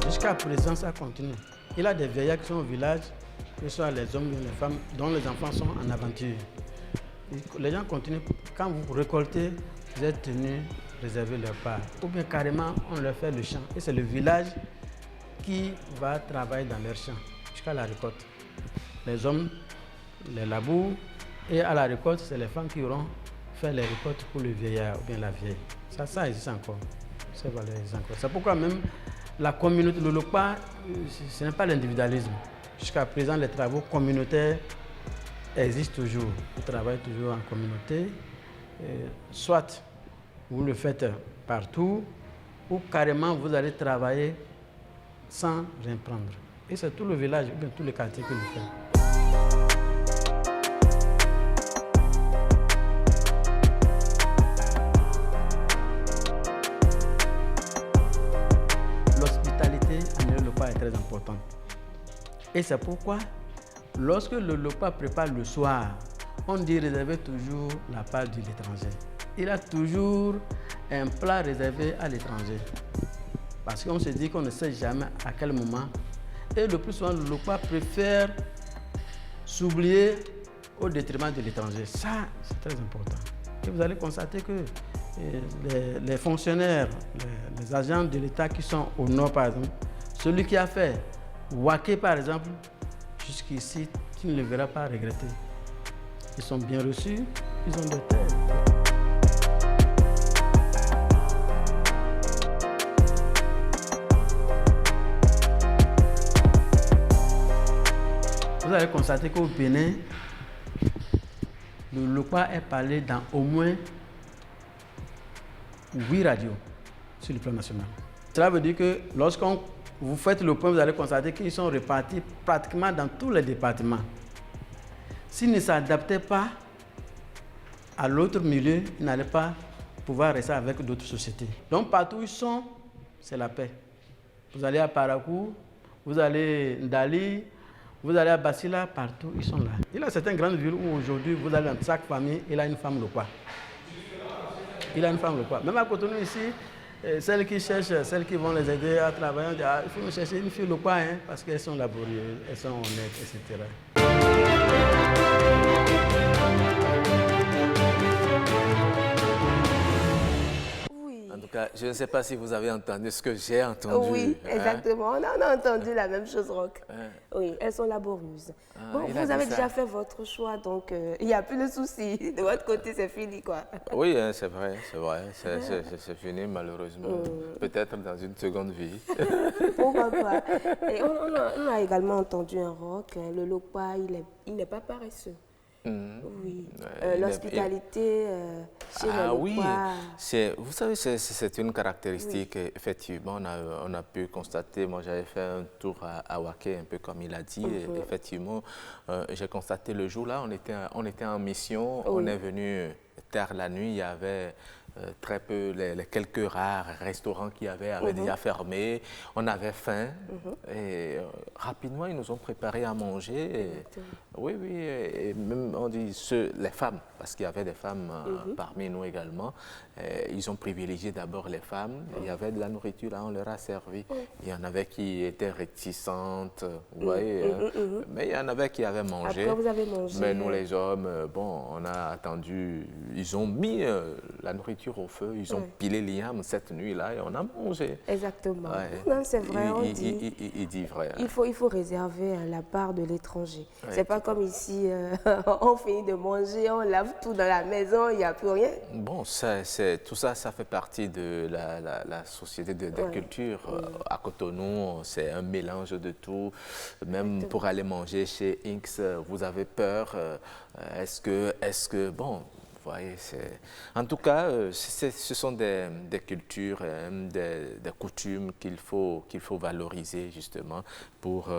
Speaker 10: Jusqu'à présent, ça continue. Il y a des vieillards qui sont au village, que ce soit les hommes ou les femmes, dont les enfants sont en aventure. Les gens continuent. Quand vous récoltez, vous êtes tenus de réserver leur part. Ou bien carrément, on leur fait le champ. Et c'est le village qui va travailler dans leur champ jusqu'à la récolte. Les hommes les labourent et à la récolte, c'est les femmes qui auront fait les récoltes pour le vieillard ou bien la vieille. Ça existe encore. Ça existe encore. C'est pourquoi même la communauté, le Lokpa, ce n'est pas l'individualisme. Jusqu'à présent, les travaux communautaires existent toujours. Vous travaillez toujours en communauté. Soit vous le faites partout, ou carrément vous allez travailler sans rien prendre. Et c'est tout le village, ou bien tout le quartier qui le fait. L'hospitalité en milieu Lokpa est très importante. Et c'est pourquoi, lorsque le Lokpa prépare le soir, on dit réserver toujours la part de l'étranger. Il y a toujours un plat réservé à l'étranger. Parce qu'on se dit qu'on ne sait jamais à quel moment. Et le plus souvent, le Lokpa préfère s'oublier au détriment de l'étranger. Ça, c'est très important. Et vous allez constater que les fonctionnaires, les agents de l'État qui sont au nord, par exemple, celui qui a fait Waké, par exemple, jusqu'ici, tu ne le verras pas regretter. Ils sont bien reçus, ils ont des terres. Vous allez constater qu'au Bénin, le Lokpa est parlé dans au moins 8 radios sur le plan national. Cela veut dire que lorsqu'on vous faites le point, vous allez constater qu'ils sont répartis pratiquement dans tous les départements. S'ils ne s'adaptaient pas à l'autre milieu, ils n'allaient pas pouvoir rester avec d'autres sociétés. Donc partout où ils sont, c'est la paix. Vous allez à Parakou, vous allez à Ndali, vous allez à Basila, partout ils sont là. Il y a certaines grandes villes où aujourd'hui, vous allez dans chaque famille, il a une femme Lokpa. Il a une femme Lokpa. Même à Cotonou ici, celles qui cherchent, celles qui vont les aider à travailler, on dit, il faut nous chercher une fille Lokpa, hein, parce qu'elles sont laborieuses, elles sont honnêtes, etc.
Speaker 1: Je ne sais pas si vous avez entendu ce que j'ai entendu.
Speaker 2: Oui, exactement. On a entendu la même chose, Roch. Oui, elles sont laborieuses. Bon, vous avez déjà fait votre choix, donc il n'y a plus de soucis. De votre côté, c'est fini, quoi.
Speaker 1: Oui, c'est vrai. C'est fini, malheureusement. Peut-être dans une seconde vie.
Speaker 2: Pourquoi pas. Et on a également entendu un Roch. Le Lokpa, il n'est pas paresseux. Oui, l'hospitalité chez le Lokpa.
Speaker 1: Oui, vous savez, c'est une caractéristique, effectivement, on a pu constater. Moi, j'avais fait un tour à Waké, un peu comme il a dit, et effectivement, j'ai constaté le jour-là, on était en mission, on est venu tard la nuit, il y avait très peu, les quelques rares restaurants qui avaient déjà fermé. On avait faim et rapidement, ils nous ont préparé à manger. Oui, et même on dit les femmes, parce qu'il y avait des femmes parmi nous également, ils ont privilégié d'abord les femmes. Il y avait de la nourriture, là, on leur a servi. Il y en avait qui étaient réticentes, vous voyez, mais il y en avait qui avaient mangé.
Speaker 2: Après, vous avez mangé.
Speaker 1: Mais nous, les hommes, bon, on a attendu, ils ont mis la nourriture au feu, ils ont pilé l'iam cette nuit-là et on a mangé.
Speaker 2: Exactement. Non, c'est vrai,
Speaker 1: il dit vrai.
Speaker 2: Il faut réserver la part de l'étranger. C'est pas comme ici, on finit de manger, on lave tout dans la maison, il n'y a plus rien.
Speaker 1: Bon, tout ça, ça fait partie de la société de culture. À Cotonou, c'est un mélange de tout. Même pour aller manger chez Inks, vous avez peur. Est-ce que, bon, vous voyez, en tout cas, ce sont des cultures, des coutumes qu'il faut valoriser justement pour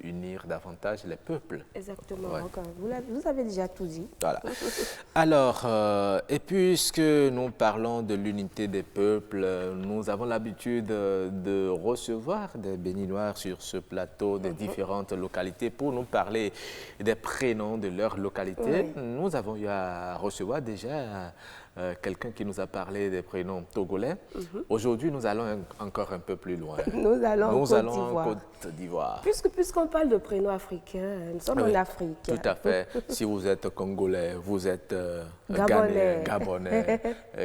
Speaker 1: unir davantage les peuples.
Speaker 2: Exactement. Vous avez déjà tout dit.
Speaker 1: Voilà. Alors, et puisque nous parlons de l'unité des peuples, nous avons l'habitude de recevoir des Béninois sur ce plateau des différentes localités pour nous parler des prénoms de leur localité. Nous avons eu à recevoir déjà quelqu'un qui nous a parlé des prénoms togolais. Aujourd'hui, nous allons encore un peu plus loin.
Speaker 2: Nous allons en
Speaker 1: Côte d'Ivoire.
Speaker 2: Puisqu'on parle de prénoms africains, nous sommes en Afrique.
Speaker 1: Tout à fait. Si vous êtes congolais, vous êtes Gabonais,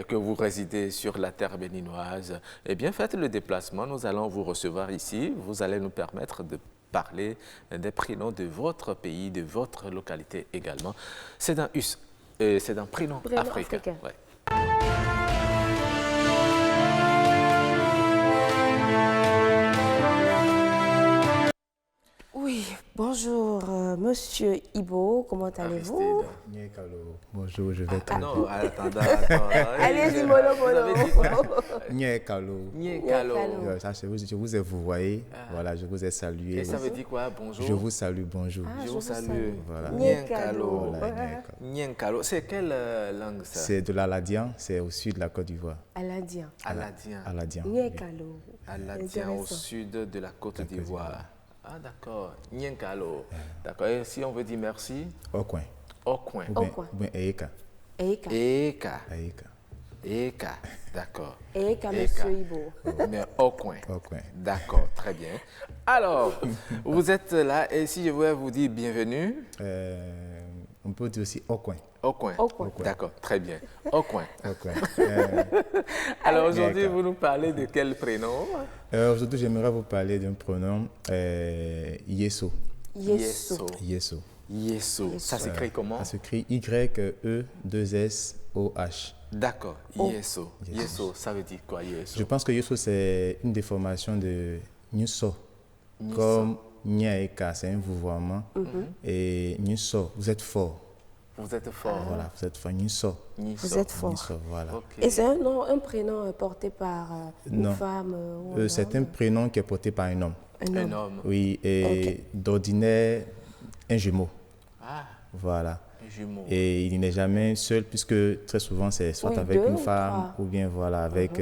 Speaker 1: que vous résidez sur la terre béninoise, eh bien, faites le déplacement. Nous allons vous recevoir ici. Vous allez nous permettre de parler des prénoms de votre pays, de votre localité également. C'est un prénom africain. Ouais.
Speaker 2: Oui, bonjour Monsieur Ibo, comment allez-vous?
Speaker 11: Bonjour, je vais très bien.
Speaker 1: Non, attends.
Speaker 2: Allez-y, mollo.
Speaker 11: Je vous ai vouvoyé, voilà, je vous ai salué.
Speaker 1: Et ça veut dire quoi, bonjour?
Speaker 11: Je vous salue, bonjour.
Speaker 1: Je vous salue.
Speaker 11: Voilà.
Speaker 1: Nyenkalo, c'est quelle langue ça?
Speaker 11: C'est de l'Aladien, c'est au sud de la Côte d'Ivoire.
Speaker 2: Aladien.
Speaker 11: Nyenkalo.
Speaker 1: Aladien au sud de la Côte d'Ivoire. Ah, d'accord. Nyenkalo. D'accord. Et si on veut dire merci?
Speaker 11: Okwen. Ou bien Eka.
Speaker 1: D'accord.
Speaker 2: Eka, Monsieur Ibo.
Speaker 1: Mais Okwen. D'accord, très bien. Alors, vous êtes là et si je voulais vous dire bienvenue?
Speaker 11: On peut dire aussi Okwen.
Speaker 1: Okwen. D'accord, très bien. Okwen. Alors aujourd'hui, vous nous parlez de quel prénom?
Speaker 11: Aujourd'hui, j'aimerais vous parler d'un prénom Yeso.
Speaker 1: Ça s'écrit comment?
Speaker 11: Ça s'écrit Y-E-2-S-O-H.
Speaker 1: D'accord, Yeso. Yeso, ça veut dire quoi, Yeso?
Speaker 11: Je pense que Yeso, c'est une déformation de Nyuso. Comme Nyaeka, c'est un vouvoiement. Et Nyuso, vous êtes fort.
Speaker 1: Vous êtes fort.
Speaker 11: Voilà, vous êtes fort. Nyuso.
Speaker 2: Vous êtes fort.
Speaker 11: Nyuso, voilà.
Speaker 2: Et c'est un prénom porté par une femme
Speaker 11: c'est un prénom qui est porté par un homme.
Speaker 1: Un homme.
Speaker 11: Oui, et d'ordinaire, un jumeau.
Speaker 1: Ah.
Speaker 11: Voilà.
Speaker 1: Un jumeau.
Speaker 11: Et il n'est jamais seul, puisque très souvent, c'est soit avec une femme ou bien voilà, avec...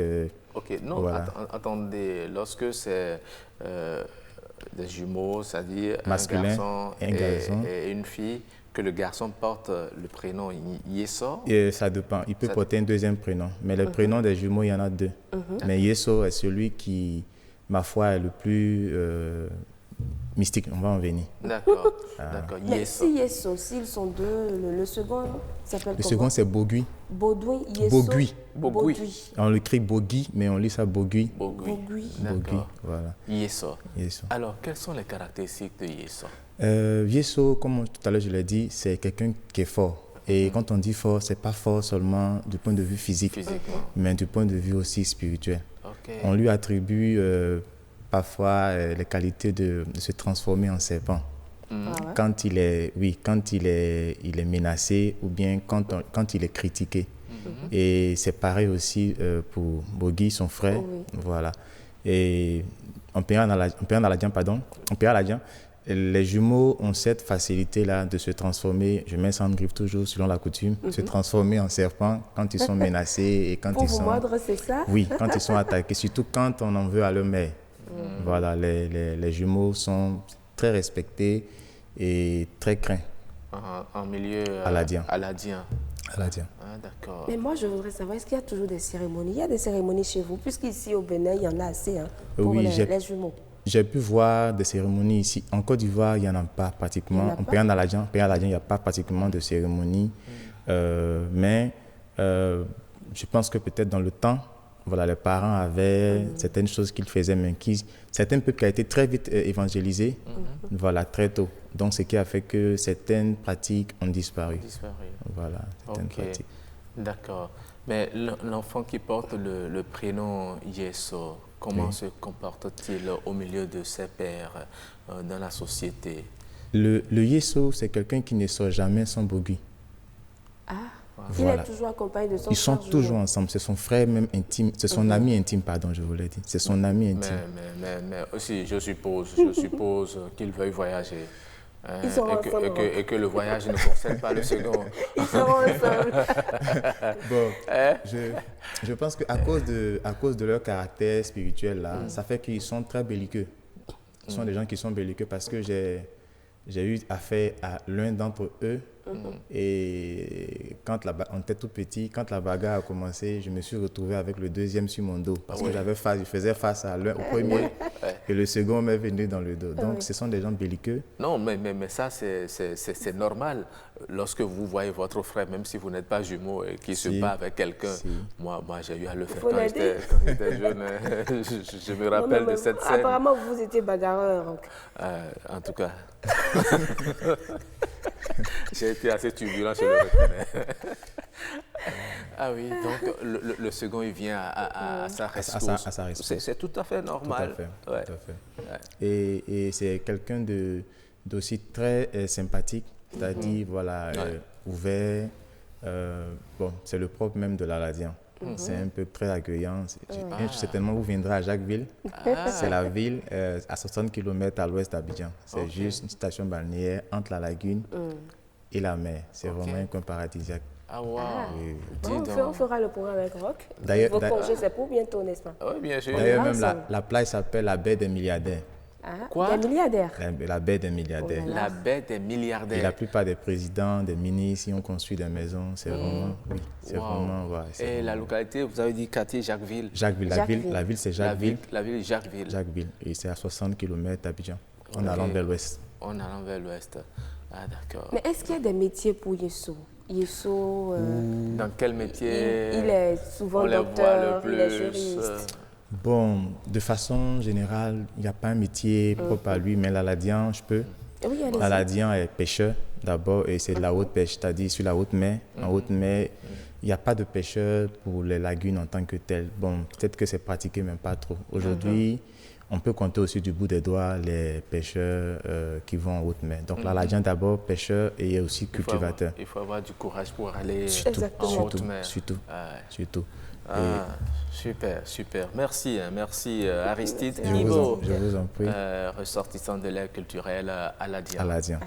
Speaker 1: Ok, non, voilà. Attendez, lorsque c'est des jumeaux, c'est-à-dire
Speaker 11: masculin,
Speaker 1: un garçon et une fille, que le garçon porte le prénom Yeso?
Speaker 11: Et ça dépend. Il peut porter un deuxième prénom. Mais le prénom des jumeaux, il y en a deux. Mais Yeso est celui qui, ma foi, est le plus mystique, on va en venir.
Speaker 1: D'accord, d'accord.
Speaker 2: Mais si Yesso, s'ils sont deux, le second s'appelle comment?
Speaker 11: Le second, c'est Bogui.
Speaker 2: Baudouin, Yesso.
Speaker 11: Bogui. On l'écrit Bogui, mais on lit ça Bogui.
Speaker 2: Bogui.
Speaker 11: Bogui, voilà.
Speaker 1: Yesso.
Speaker 11: Yesso.
Speaker 1: Alors, quelles sont les caractéristiques de Yesso?
Speaker 11: Yesso, comme tout à l'heure je l'ai dit, c'est quelqu'un qui est fort. Et quand on dit fort, c'est pas fort seulement du point de vue physique, mais du point de vue aussi spirituel.
Speaker 1: Okay.
Speaker 11: On lui attribue parfois les qualités de se transformer en serpent. Quand il est menacé ou bien quand il est critiqué. Et c'est pareil aussi pour Bogui, son frère. Voilà. Et en Péran-Aladien, les jumeaux ont cette facilité-là de se transformer, je mets ça en griffe toujours selon la coutume, se transformer en serpent quand ils sont menacés et quand ils sont...
Speaker 2: Pour vous mordre, c'est ça?
Speaker 11: Oui, quand ils sont attaqués, surtout quand on en veut à leur mère. Voilà, les jumeaux sont très respectés et très craints.
Speaker 1: En milieu
Speaker 11: aladien.
Speaker 1: Ah,
Speaker 2: d'accord. Mais moi, je voudrais savoir, est-ce qu'il y a toujours des cérémonies? Il y a des cérémonies chez vous, puisqu'ici au Bénin, il y en a assez pour les jumeaux.
Speaker 11: J'ai pu voir des cérémonies ici. En Côte d'Ivoire, il n'y en a pas pratiquement. En Péran-Aladien, il n'y a pas pratiquement de cérémonie. Mais je pense que peut-être dans le temps, voilà, les parents avaient certaines choses qu'ils faisaient, mais certains peuples qui ont été très vite évangélisés, voilà, très tôt. Donc, ce qui a fait que certaines pratiques ont disparu. Voilà, certaines pratiques.
Speaker 1: D'accord. Mais l'enfant qui porte le prénom Yesso, comment se comporte-t-il au milieu de ses pairs dans la société?
Speaker 11: Le Yesso, c'est quelqu'un qui ne sort jamais sans Bogui.
Speaker 2: Voilà. Il est toujours accompagné de son frère.
Speaker 11: Ils sont toujours ensemble. C'est son frère même intime, c'est son ami intime, pardon, je voulais dire. C'est son ami intime.
Speaker 1: Mais aussi, je suppose qu'il veuille voyager. Et que le voyage ne concerne pas le second.
Speaker 2: Ils seront ensemble.
Speaker 11: Bon, je pense qu'à cause de leur caractère spirituel, là, ça fait qu'ils sont très belliqueux. Ce sont des gens qui sont belliqueux parce que j'ai eu affaire à l'un d'entre eux. Et quand on était tout petit, quand la bagarre a commencé, je me suis retrouvé avec le deuxième sur mon dos parce que je faisais face au premier et le second m'est venu dans le dos. Donc ce sont des gens belliqueux.
Speaker 1: Non, mais ça c'est normal. Lorsque vous voyez votre frère, même si vous n'êtes pas jumeaux, qui se bat avec quelqu'un, moi j'ai eu à le faire quand j'étais jeune. Je me rappelle de cette scène.
Speaker 2: Apparemment vous étiez bagarreur.
Speaker 1: En tout cas. J'ai été assez turbulent, je le reconnais. Ah oui, donc le second, il vient à sa rescousse.
Speaker 11: À sa rescousse.
Speaker 1: C'est tout à fait normal.
Speaker 11: Tout à fait. Et c'est quelqu'un d'aussi très sympathique, c'est-à-dire ouvert. Bon, c'est le propre même de l'Aladien. C'est un peu très accueillant. Certainement, vous viendrez à Jacquesville. C'est la ville à 60 km à l'ouest d'Abidjan. C'est juste une station balnéaire entre la lagune et la mer. C'est vraiment un coin paradisiaque.
Speaker 1: Ah, wow.
Speaker 2: On fera le programme avec Roch. Vos congés, c'est pour bientôt, n'est-ce pas?
Speaker 1: Oui, bien sûr.
Speaker 11: D'ailleurs, même la plage s'appelle la baie des milliardaires.
Speaker 1: Quoi?
Speaker 2: Des milliardaires?
Speaker 11: La baie des milliardaires.
Speaker 1: La baie des milliardaires.
Speaker 11: Et la plupart des présidents, des ministres, ont construit des maisons. C'est vraiment,
Speaker 1: Et la localité, vous avez dit quartier Jacquesville?
Speaker 11: Jacquesville. La ville, c'est Jacquesville.
Speaker 1: La ville est Jacquesville.
Speaker 11: Jacquesville. Et c'est à 60 km d'Abidjan, en allant vers l'ouest.
Speaker 1: En allant vers l'ouest. Ah, d'accord.
Speaker 2: Mais est-ce qu'il y a des métiers pour Yesso?
Speaker 1: Dans quel métier?
Speaker 2: Il est souvent docteur, il est juriste.
Speaker 11: Bon, de façon générale, il n'y a pas un métier propre à lui, mais l'Aladien, je peux.
Speaker 2: Oui,
Speaker 11: L'Aladien est pêcheur d'abord, et c'est de la haute pêche, c'est-à-dire sur la haute mer. En haute mer, il n'y a pas de pêcheurs pour les lagunes en tant que telles. Bon, peut-être que c'est pratiqué, mais pas trop. Aujourd'hui, on peut compter aussi du bout des doigts les pêcheurs qui vont en haute mer. Donc l'Aladien d'abord, pêcheur et aussi cultivateur.
Speaker 1: Il faut avoir du courage pour aller
Speaker 11: en
Speaker 1: haute mer.
Speaker 11: Surtout.
Speaker 1: Super. Merci Aristide
Speaker 11: Je vous en prie.
Speaker 1: Ressortissant de l'aire culturelle Aladien.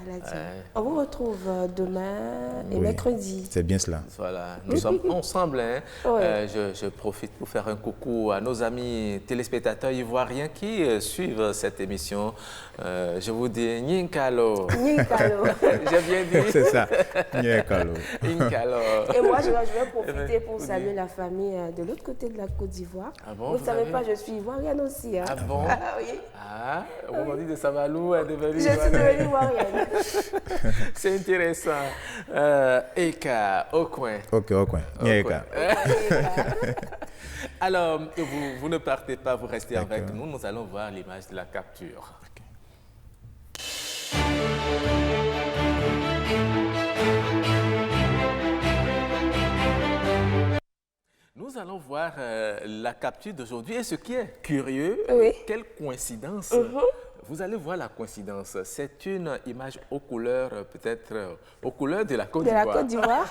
Speaker 2: On vous retrouve demain et mercredi.
Speaker 11: C'est bien cela.
Speaker 1: Voilà, nous sommes ensemble. Je profite pour faire un coucou à nos amis téléspectateurs ivoiriens qui suivent cette émission. Je vous dis Ninkalo. J'ai bien dit.
Speaker 11: C'est ça, Ninkalo.
Speaker 2: Et moi, je vais profiter pour saluer la famille de l'autre côté de la Côte d'Ivoire.
Speaker 1: Ah bon,
Speaker 2: vous ne savez pas, je suis ivoirienne aussi. Hein.
Speaker 1: Ah bon?
Speaker 2: Ah oui.
Speaker 1: Ah, on m'a dit de Savalou, elle est devenue
Speaker 2: Je suis devenue ivoirienne.
Speaker 1: C'est intéressant. Eka, au coin.
Speaker 11: Ok, au coin. Eka.
Speaker 1: Alors, vous ne partez pas, vous restez avec nous. Nous allons voir l'image de la capture. Nous allons voir la capture d'aujourd'hui et ce qui est curieux, quelle coïncidence. Vous allez voir la coïncidence. C'est une image aux couleurs, peut-être aux couleurs de la Côte d'Ivoire.
Speaker 2: De la Côte d'Ivoire.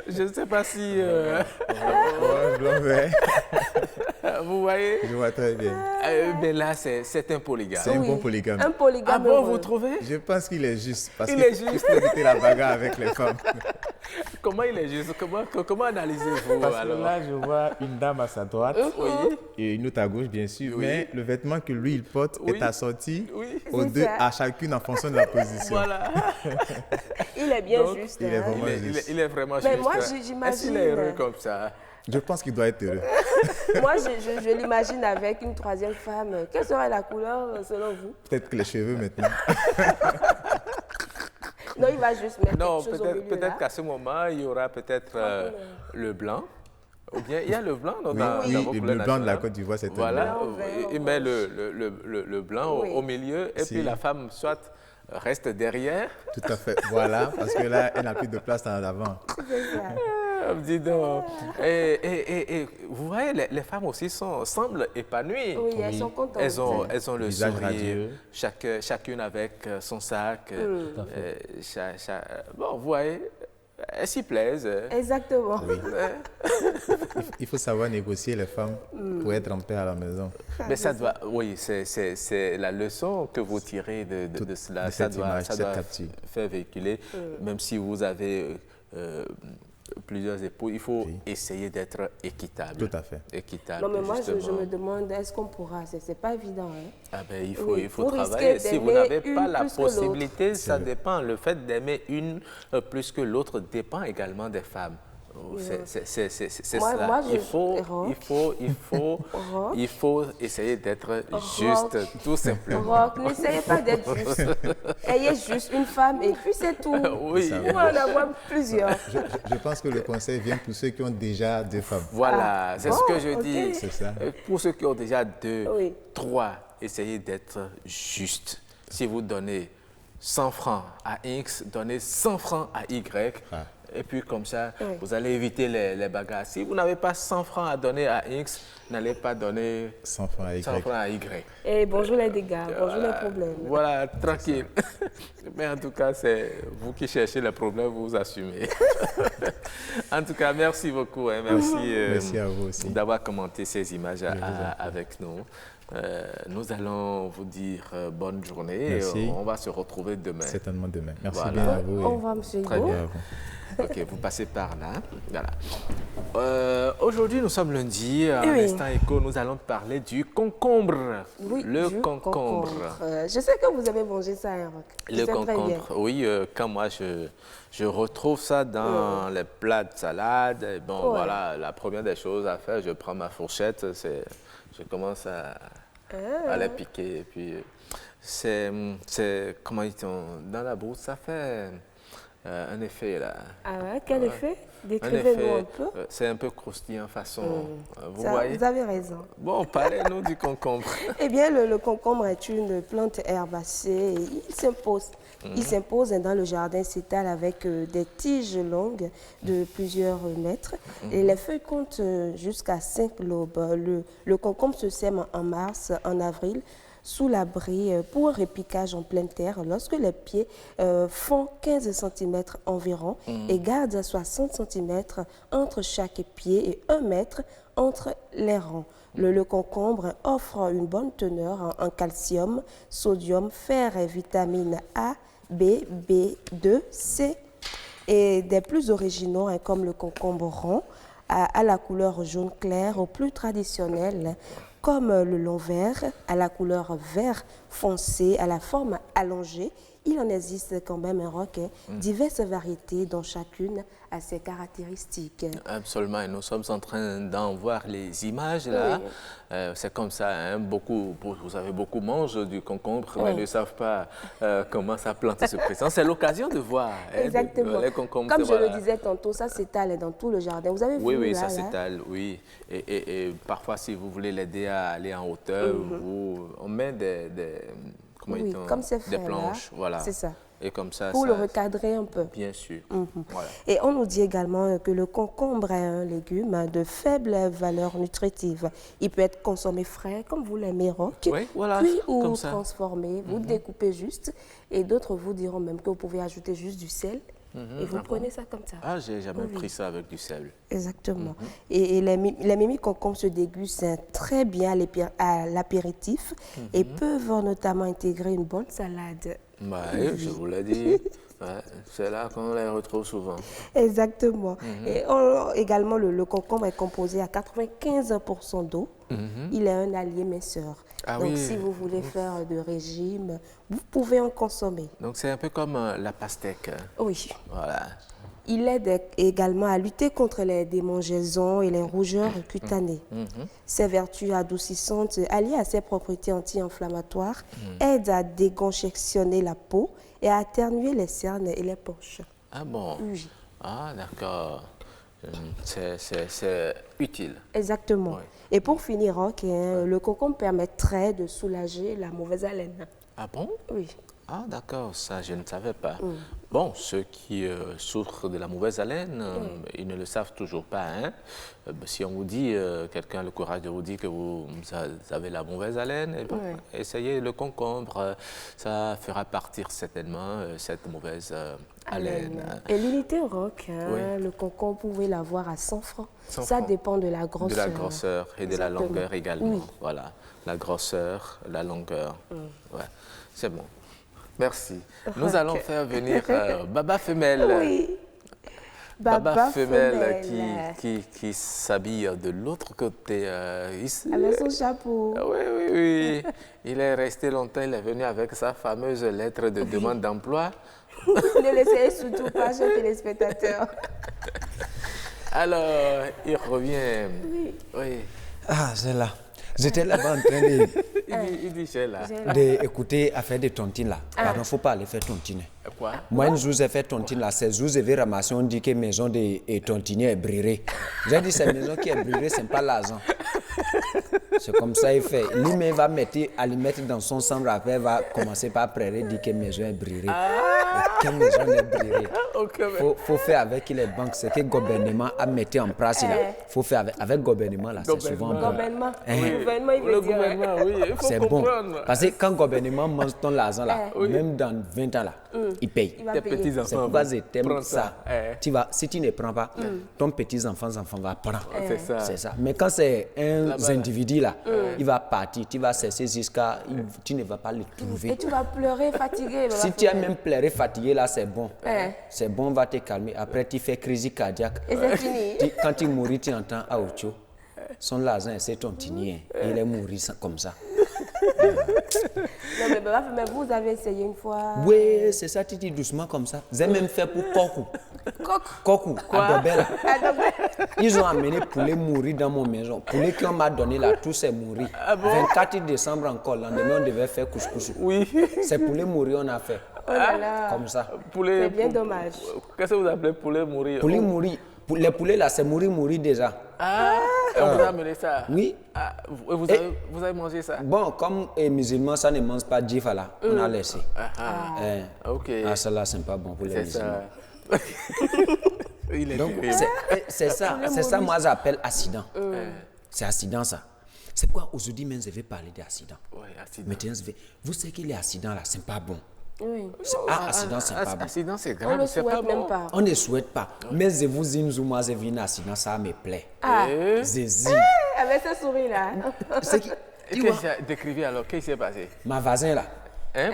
Speaker 1: Je ne sais pas si... Vous voyez?
Speaker 11: Je vois très bien.
Speaker 1: Mais là, c'est un polygame.
Speaker 11: C'est un bon polygame.
Speaker 2: Un polygame.
Speaker 1: Ah bon, vous trouvez?
Speaker 11: Je pense qu'il est juste. Parce
Speaker 1: il est juste.
Speaker 11: Pour éviter la bagarre avec les femmes.
Speaker 1: Comment il est juste? Comment analysez-vous?
Speaker 11: Parce que là, je vois une dame à sa droite et une autre à gauche, bien sûr. Mais le vêtement que lui, il porte est assorti aux deux, à chacune en fonction de la position.
Speaker 1: Voilà.
Speaker 2: Il est bien juste.
Speaker 11: Il est vraiment juste.
Speaker 1: Il est vraiment juste.
Speaker 2: Mais moi, j'imagine...
Speaker 1: Est-ce qu'il est heureux comme ça?
Speaker 11: Je pense qu'il doit être heureux.
Speaker 2: Moi, je l'imagine avec une troisième femme. Quelle serait la couleur selon vous?
Speaker 11: Peut-être que les cheveux maintenant.
Speaker 2: Non, il va juste mettre
Speaker 1: non,
Speaker 2: quelque chose au milieu.
Speaker 1: Peut-être qu'à ce moment, il y aura peut-être le blanc. Ou bien, il y a le blanc dans
Speaker 11: le blanc de la Côte d'Ivoire, c'est
Speaker 1: voilà, il met le blanc au milieu et puis la femme soit reste derrière.
Speaker 11: Tout à fait, voilà, parce que là, elle n'a plus de place en avant.
Speaker 1: Dis donc. Et vous voyez, les femmes aussi semblent épanouies.
Speaker 2: Oui, elles sont contentes.
Speaker 1: Elles ont le sourire, chacune avec son sac. Bon, vous voyez, elles s'y plaisent.
Speaker 2: Exactement.
Speaker 11: Oui. Il faut savoir négocier les femmes pour être en paix à la maison.
Speaker 1: Mais ça doit, oui, c'est la leçon que vous tirez de cela.
Speaker 11: De cette image,
Speaker 1: ça doit faire véhiculer, même si vous avez plusieurs époux, il faut essayer d'être équitable.
Speaker 11: Tout à fait.
Speaker 1: Équitable,
Speaker 2: non, mais moi, je me demande, est-ce qu'on pourra? C'est pas évident. Hein?
Speaker 1: Ah ben, il faut travailler. Si vous n'avez pas la possibilité, ça dépend. Le fait d'aimer une plus que l'autre dépend également des femmes. C'est ça.
Speaker 2: Moi,
Speaker 1: il faut essayer d'être juste, tout simplement.
Speaker 2: Rock, n'essayez pas d'être juste. Ayez juste une femme et puis c'est tout.
Speaker 1: Oui.
Speaker 2: Ou en avoir plusieurs.
Speaker 11: Je pense que le conseil vient pour ceux qui ont déjà deux femmes.
Speaker 1: Voilà, c'est ce que je dis.
Speaker 11: C'est ça.
Speaker 1: Pour ceux qui ont déjà deux, trois, essayez d'être juste. Si vous donnez 100 francs à X, donnez 100 francs à Y. Et puis comme ça, vous allez éviter les bagarres. Si vous n'avez pas 100 francs à donner à X, n'allez pas donner
Speaker 11: 100 francs à Y.
Speaker 2: Et bonjour les dégâts, bonjour les problèmes.
Speaker 1: Voilà, tranquille. Mais en tout cas, c'est vous qui cherchez les problèmes, vous assumez. En tout cas, merci beaucoup. Hein,
Speaker 11: merci à vous aussi
Speaker 1: d'avoir commenté ces images avec nous. Nous allons vous dire bonne journée.
Speaker 11: Merci.
Speaker 1: On va se retrouver demain.
Speaker 11: Certainement demain. Merci
Speaker 1: voilà.
Speaker 11: bien à vous.
Speaker 2: Au revoir, monsieur
Speaker 1: Très bien. Ok, vous passez par là. Voilà. Aujourd'hui, nous sommes lundi. À l'instant éco, nous allons parler du concombre.
Speaker 2: Oui,
Speaker 1: le concombre.
Speaker 2: Je sais que vous avez mangé ça, hein,
Speaker 1: le concombre, oui. Quand moi, je retrouve ça dans les plats de salade. Et bon, voilà, la première des choses à faire, je prends ma fourchette, je commence à les piquer. Et puis, c'est comment dit-on, dans la bouche, ça fait un effet là.
Speaker 2: Ah ouais, quel effet? Décrivez-nous un peu.
Speaker 1: C'est un peu croustillant façon. Vous voyez?
Speaker 2: Vous avez raison.
Speaker 1: Bon, parlez-nous du concombre.
Speaker 2: Eh bien, le concombre est une plante herbacée et il s'impose. Il s'impose dans le jardin, s'étale avec des tiges longues de plusieurs mètres. Et les feuilles comptent jusqu'à 5 lobes. Le concombre se sème en mars, en avril, sous l'abri pour un repiquage en pleine terre lorsque les pieds font 15 cm environ et gardent 60 cm entre chaque pied et 1 mètre entre les rangs. Le concombre offre une bonne teneur en calcium, sodium, fer et vitamines A, B, B2, C et des plus originaux comme le concombre rond à la couleur jaune clair au plus traditionnel comme le long vert à la couleur vert foncé à la forme allongée. Il en existe quand même un diverses variétés dont chacune ses caractéristiques.
Speaker 1: Absolument, et nous sommes en train d'en voir les images là. Oui. C'est comme ça, hein. Vous savez, beaucoup mangent du concombre, mais ne savent pas comment sa plante se présente. C'est l'occasion de voir.
Speaker 2: Exactement.
Speaker 1: Les concombres,
Speaker 2: comme je le disais tantôt, ça s'étale dans tout le jardin. Vous avez vu
Speaker 1: oui,
Speaker 2: là,
Speaker 1: ça s'étale, oui. Et parfois, si vous voulez l'aider à aller en hauteur, on met des planches, voilà.
Speaker 2: C'est ça.
Speaker 1: Et comme ça,
Speaker 2: pour le recadrer un peu.
Speaker 1: Bien sûr.
Speaker 2: Voilà. Et on nous dit également que le concombre est un légume de faible valeur nutritive. Il peut être consommé frais, comme vous l'aimez, Roch,
Speaker 1: voilà,
Speaker 2: puis ou transformé. Vous découpez juste. Et d'autres vous diront même que vous pouvez ajouter juste du sel. Et vous prenez ça comme ça.
Speaker 1: Ah, j'ai jamais pris ça avec du sel.
Speaker 2: Exactement. Et les mimi concombres se dégustent très bien à l'apéritif et peuvent notamment intégrer une bonne salade.
Speaker 1: Oui, je vous l'ai dit. C'est là qu'on les retrouve souvent.
Speaker 2: Exactement. Et également, le concombre est composé à 95% d'eau. Il est un allié minceur. Donc, si vous voulez faire de régime, vous pouvez en consommer.
Speaker 1: Donc, c'est un peu comme la pastèque.
Speaker 2: Oui.
Speaker 1: Voilà.
Speaker 2: Il aide également à lutter contre les démangeaisons et les rougeurs cutanées. Ses vertus adoucissantes, alliées à ses propriétés anti-inflammatoires, aident à décongestionner la peau et à atténuer les cernes et les poches.
Speaker 1: Ah bon?
Speaker 2: Oui.
Speaker 1: Ah, d'accord. C'est utile.
Speaker 2: Exactement. Oui. Et pour finir, le concombre permettrait de soulager la mauvaise haleine.
Speaker 1: Ah bon?
Speaker 2: Oui.
Speaker 1: Ah, d'accord, ça, je ne savais pas. Bon, ceux qui souffrent de la mauvaise haleine, ils ne le savent toujours pas. Hein? Si on vous dit, quelqu'un a le courage de vous dire que vous avez la mauvaise haleine, essayez le concombre. Ça fera partir certainement cette mauvaise haleine.
Speaker 2: Et l'unité Roch, le concombre, vous pouvez l'avoir à 100 francs. Ça dépend de la grosseur.
Speaker 1: De la grosseur et de la longueur également. Oui. Voilà, la grosseur, la longueur. Ouais. C'est bon. Merci. Nous allons faire venir Baba Femelle.
Speaker 2: Oui.
Speaker 1: Baba Femelle qui s'habille de l'autre côté.
Speaker 2: Avec son chapeau.
Speaker 1: Oui. Il est resté longtemps, il est venu avec sa fameuse lettre de demande d'emploi.
Speaker 2: Ne l'essayez surtout pas, chers téléspectateurs.
Speaker 1: Alors, il revient. Oui.
Speaker 3: Ah, c'est là. J'étais là-bas en train de...
Speaker 1: Il dit j'ai là.
Speaker 3: D'écouter affaire de tontine là. Pardon, il ne faut pas aller faire tontine.
Speaker 1: Quoi?
Speaker 3: Moi, un jour, j'ai fait tontine là. C'est jour, j'ai ramassé, on dit que maison de tontinier est brûlée. J'ai dit, cette maison qui est brûlée, ce n'est pas l'argent. C'est comme ça il fait. Lui-même va aller mettre dans son chambre, après il va commencer par prêter, dire que maison est brûlée. Quelle maison est brûlée? Faut faire avec les banques, c'est que le gouvernement a mis en place là. Faut faire avec le gouvernement là, c'est souvent bon.
Speaker 2: Gouvernement, le
Speaker 1: gouvernement, oui, il faut
Speaker 3: c'est bon. Parce que quand le gouvernement mange ton argent là, même dans 20 ans là, il paye.
Speaker 1: Tes petits enfants.
Speaker 3: C'est pourquoi je t'aime ça. Si tu ne prends pas, ton petit enfant va prendre. C'est ça. Mais quand c'est un individu là, il va partir, tu vas cesser jusqu'à, tu ne vas pas le trouver.
Speaker 2: Et tu vas pleurer fatigué.
Speaker 3: Si tu as même pleuré fatigué là, c'est bon. C'est bon, va te calmer. Après, tu fais crise cardiaque.
Speaker 2: Et c'est fini.
Speaker 3: Quand tu mouris, tu entends Aoucho. Son l'argent, c'est ton tinier. Il est mort comme ça.
Speaker 2: Non, mais vous avez essayé une fois.
Speaker 3: Oui, c'est ça, tu dis doucement comme ça. J'ai même fait pour Kokou. Kokou, à Dobel. Ils ont amené poulet mourir dans mon maison. Poulet qu'on m'a donné là, tout s'est mouru. 24 décembre encore, lendemain, on devait faire couscous.
Speaker 1: Oui.
Speaker 3: C'est poulet mourir, on a fait.
Speaker 2: Oh là là.
Speaker 3: Comme ça.
Speaker 2: C'est bien dommage.
Speaker 1: Qu'est-ce que vous appelez poulet mourir?
Speaker 3: Poulet mourir. Les poulets là, c'est mourir déjà.
Speaker 1: On vous a amené ça?
Speaker 3: Oui.
Speaker 1: Vous avez mangé ça?
Speaker 3: Bon, comme les musulmans, ça ne mange pas d'if là, on a laissé.
Speaker 1: Ok.
Speaker 3: Ça là, c'est pas bon pour les musulmans. Donc, c'est ça, moi j'appelle accident. C'est accident ça. C'est pourquoi aujourd'hui même je vais parler d'accident. Maintenant, vous savez que les accidents là, c'est pas bon.
Speaker 2: Oui.
Speaker 3: Accident, c'est pas bon.
Speaker 1: Accident, c'est grave, c'est pas bon.
Speaker 3: On ne souhaite pas. Mais je vous dis, moi, j'ai vu un accident, ça me plaît.
Speaker 2: Avec ce sourire là.
Speaker 3: Tu vois?
Speaker 1: Décrivez alors, qu'est-ce qui s'est passé?
Speaker 3: Ma voisine là.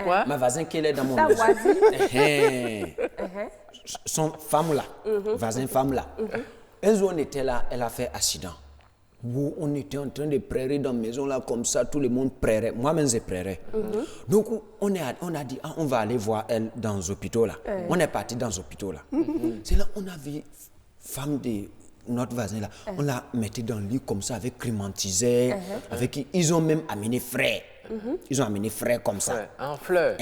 Speaker 1: Quoi?
Speaker 3: Ma voisine qui est dans mon
Speaker 2: maison. Ta
Speaker 3: voisine. Son femme là. Voisine femme là. Un jour, on était là, elle a fait accident. où on était en train de prairie dans la maison là comme ça, tout le monde prairait. Moi-même je prairais. Donc on a dit on va aller voir elle dans les hôpitaux là. On est parti dans les hôpitaux là. C'est là on a vu femme de notre voisin là, on la mettait dans le lit comme ça avec climatiseur, avec ils ont même amené frère. Ils ont amené frère comme ça.
Speaker 1: En fleurs.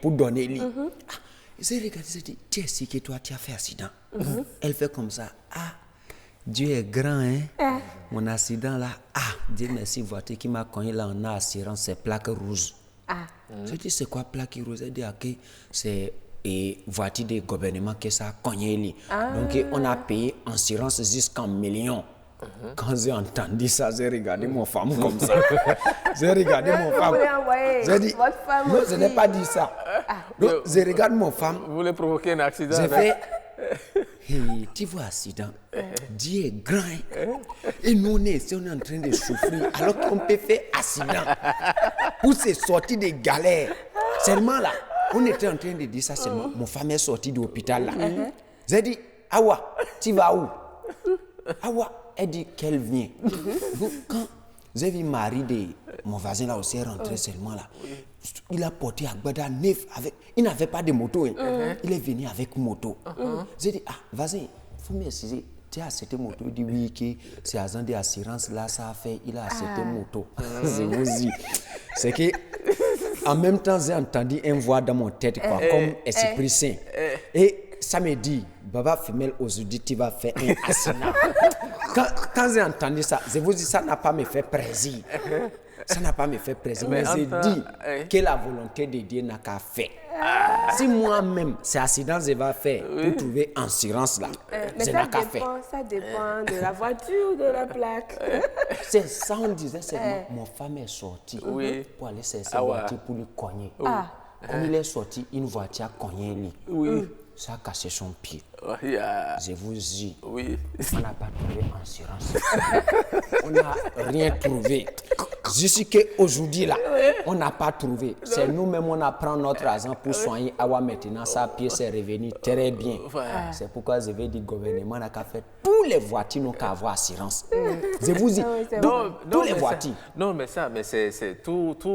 Speaker 3: Pour donner lit. J'ai regardé, j'ai dit, tu es si que toi tu as fait accident. Elle fait comme ça. Ah, Dieu est grand, hein. Mon accident là, Dieu merci, voiture qui m'a cogné là en assurance, c'est plaque rouge. J'ai dit, c'est quoi plaque rouge? Elle dit, ok, c'est voiture de gouvernement que ça a cogné. Donc on a payé assurance jusqu'en millions. Quand j'ai entendu ça, j'ai regardé mon femme comme ça. J'ai regardé mon femme. J'ai dit, non, je n'ai pas dit ça. Donc, je regarde mon femme.
Speaker 1: Vous voulez provoquer un accident?
Speaker 3: J'ai fait, tu vois, accident. Dieu est grand. Et nous, on est en train de souffrir alors qu'on peut faire accident. Pour se sortir des galères. Seulement là, on était en train de dire ça seulement. Mon femme est sortie de l'hôpital là. J'ai dit, Awa, tu vas où? Awa. Elle dit qu'elle vient. Donc, quand j'ai vu Marie de mon voisin là aussi rentré seulement là, il a porté Agbada neuf avec. Il n'avait pas de moto. Il est venu avec moto. J'ai dit, vas-y, faut m'excuser. Tu as acheté moto? Il dit oui, que c'est agent d'assurance là, ça a fait, il a acheté moto. Je vous dis. C'est que, en même temps, j'ai entendu une voix dans mon tête, quoi, comme Esprit Saint. Et ça me dit, Baba femelle aujourd'hui, tu vas faire un accident. Quand j'ai entendu ça, je vous dis, ça n'a pas me fait plaisir. Ça n'a pas me fait plaisir. Mais j'ai dit que la volonté de Dieu n'a qu'à faire. Si moi-même, c'est accident, je vais faire pour trouver assurance là, je n'ai qu'à faire.
Speaker 2: Ça dépend de la voiture ou de la plaque.
Speaker 3: C'est ça, on disait, c'est mon femme est sortie pour aller chercher sa voiture pour lui cogner. Comme il est sorti, une voiture a cogné lui. Ça a cassé son pied. Je vous dis, on n'a pas trouvé assurance. On n'a rien trouvé. Jusqu'à aujourd'hui, là, on n'a pas trouvé. C'est nous-mêmes, on apprend notre argent pour soigner Awa maintenant. Sa pièce est revenue très bien. C'est pourquoi je vais dire au gouvernement n'a qu'à faire toutes les voitures n'ont qu'à avoir assurance. Je vous dis, toutes les voitures.
Speaker 1: Non, mais c'est toutes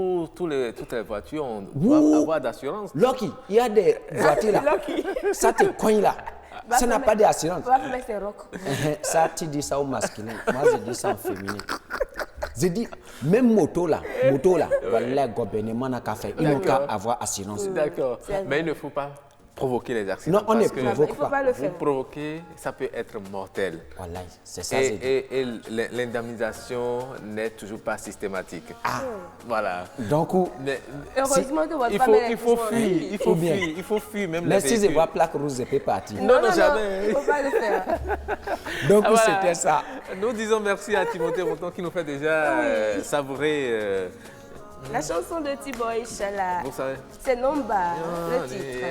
Speaker 1: les voitures doivent avoir d'assurance.
Speaker 3: Lucky, il y a des voitures là. Ça te cogne là. Ça n'a pas d'assurance. Ça, tu dis ça au masculin. Moi, je dis ça en féminin. Je dis, même moto là, voilà, le gouvernement n'a qu'à faire. Il n'a qu'à avoir assurance.
Speaker 1: D'accord. Mais il ne faut pas provoquer les accidents.
Speaker 3: Non, on ne provoque pas.
Speaker 1: Vous provoquez, ça peut être mortel.
Speaker 3: Voilà, c'est ça.
Speaker 1: Et l'indemnisation n'est toujours pas systématique. Voilà.
Speaker 3: Donc,
Speaker 2: heureusement que votre femme
Speaker 1: il faut fuir même
Speaker 3: les véhicules. Si je vois plaque rouge, je peux partir.
Speaker 1: Non, jamais.
Speaker 2: Il ne faut pas le faire.
Speaker 3: Donc, c'était ça.
Speaker 1: Nous disons merci à Timothée Monton qui nous fait déjà savourer...
Speaker 2: La chanson de T-Boy, Inch'Allah.
Speaker 1: Vous savez.
Speaker 2: C'est Nomba, le titre.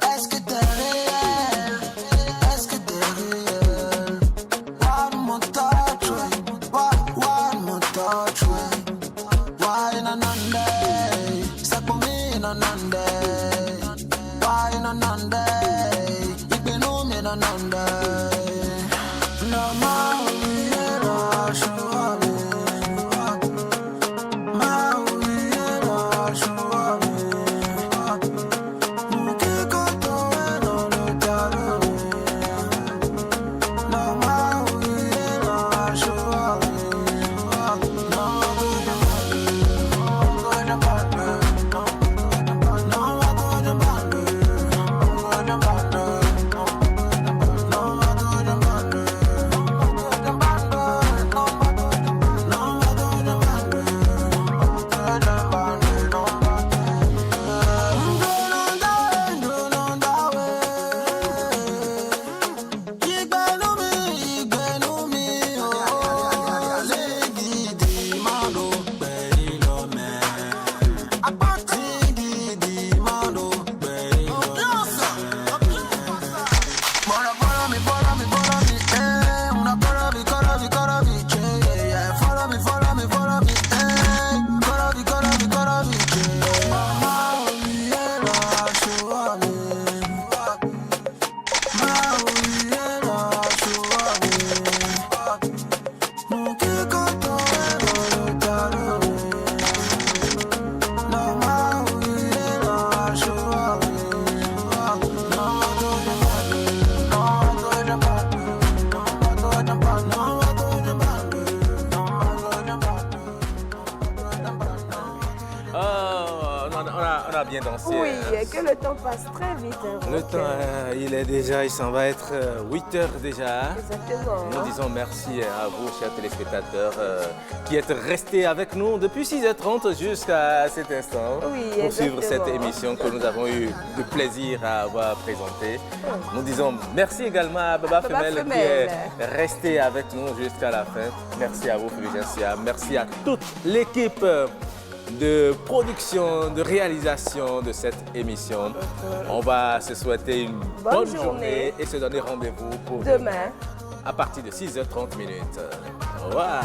Speaker 12: Est-ce que t'es réel? Est-ce que t'es réel? One more touch, one more touch, why nanande? C'est pour me nanande. Why nanande?
Speaker 1: danser.
Speaker 2: Oui, que le temps passe très vite. Hein,
Speaker 1: le temps, il s'en va être 8 heures déjà.
Speaker 2: Exactement.
Speaker 1: Nous disons merci à vous, chers téléspectateurs, qui êtes restés avec nous depuis 6h30 jusqu'à cet instant pour suivre cette émission que nous avons eu de plaisir à avoir présentée. Nous disons merci également à Baba Femelle qui est resté avec nous jusqu'à la fin. Merci à vous, Fulgencia. Merci à toute l'équipe de production, de réalisation de cette émission. On va se souhaiter une bonne journée et se donner rendez-vous pour
Speaker 2: demain
Speaker 1: à partir de 6h30. Au revoir.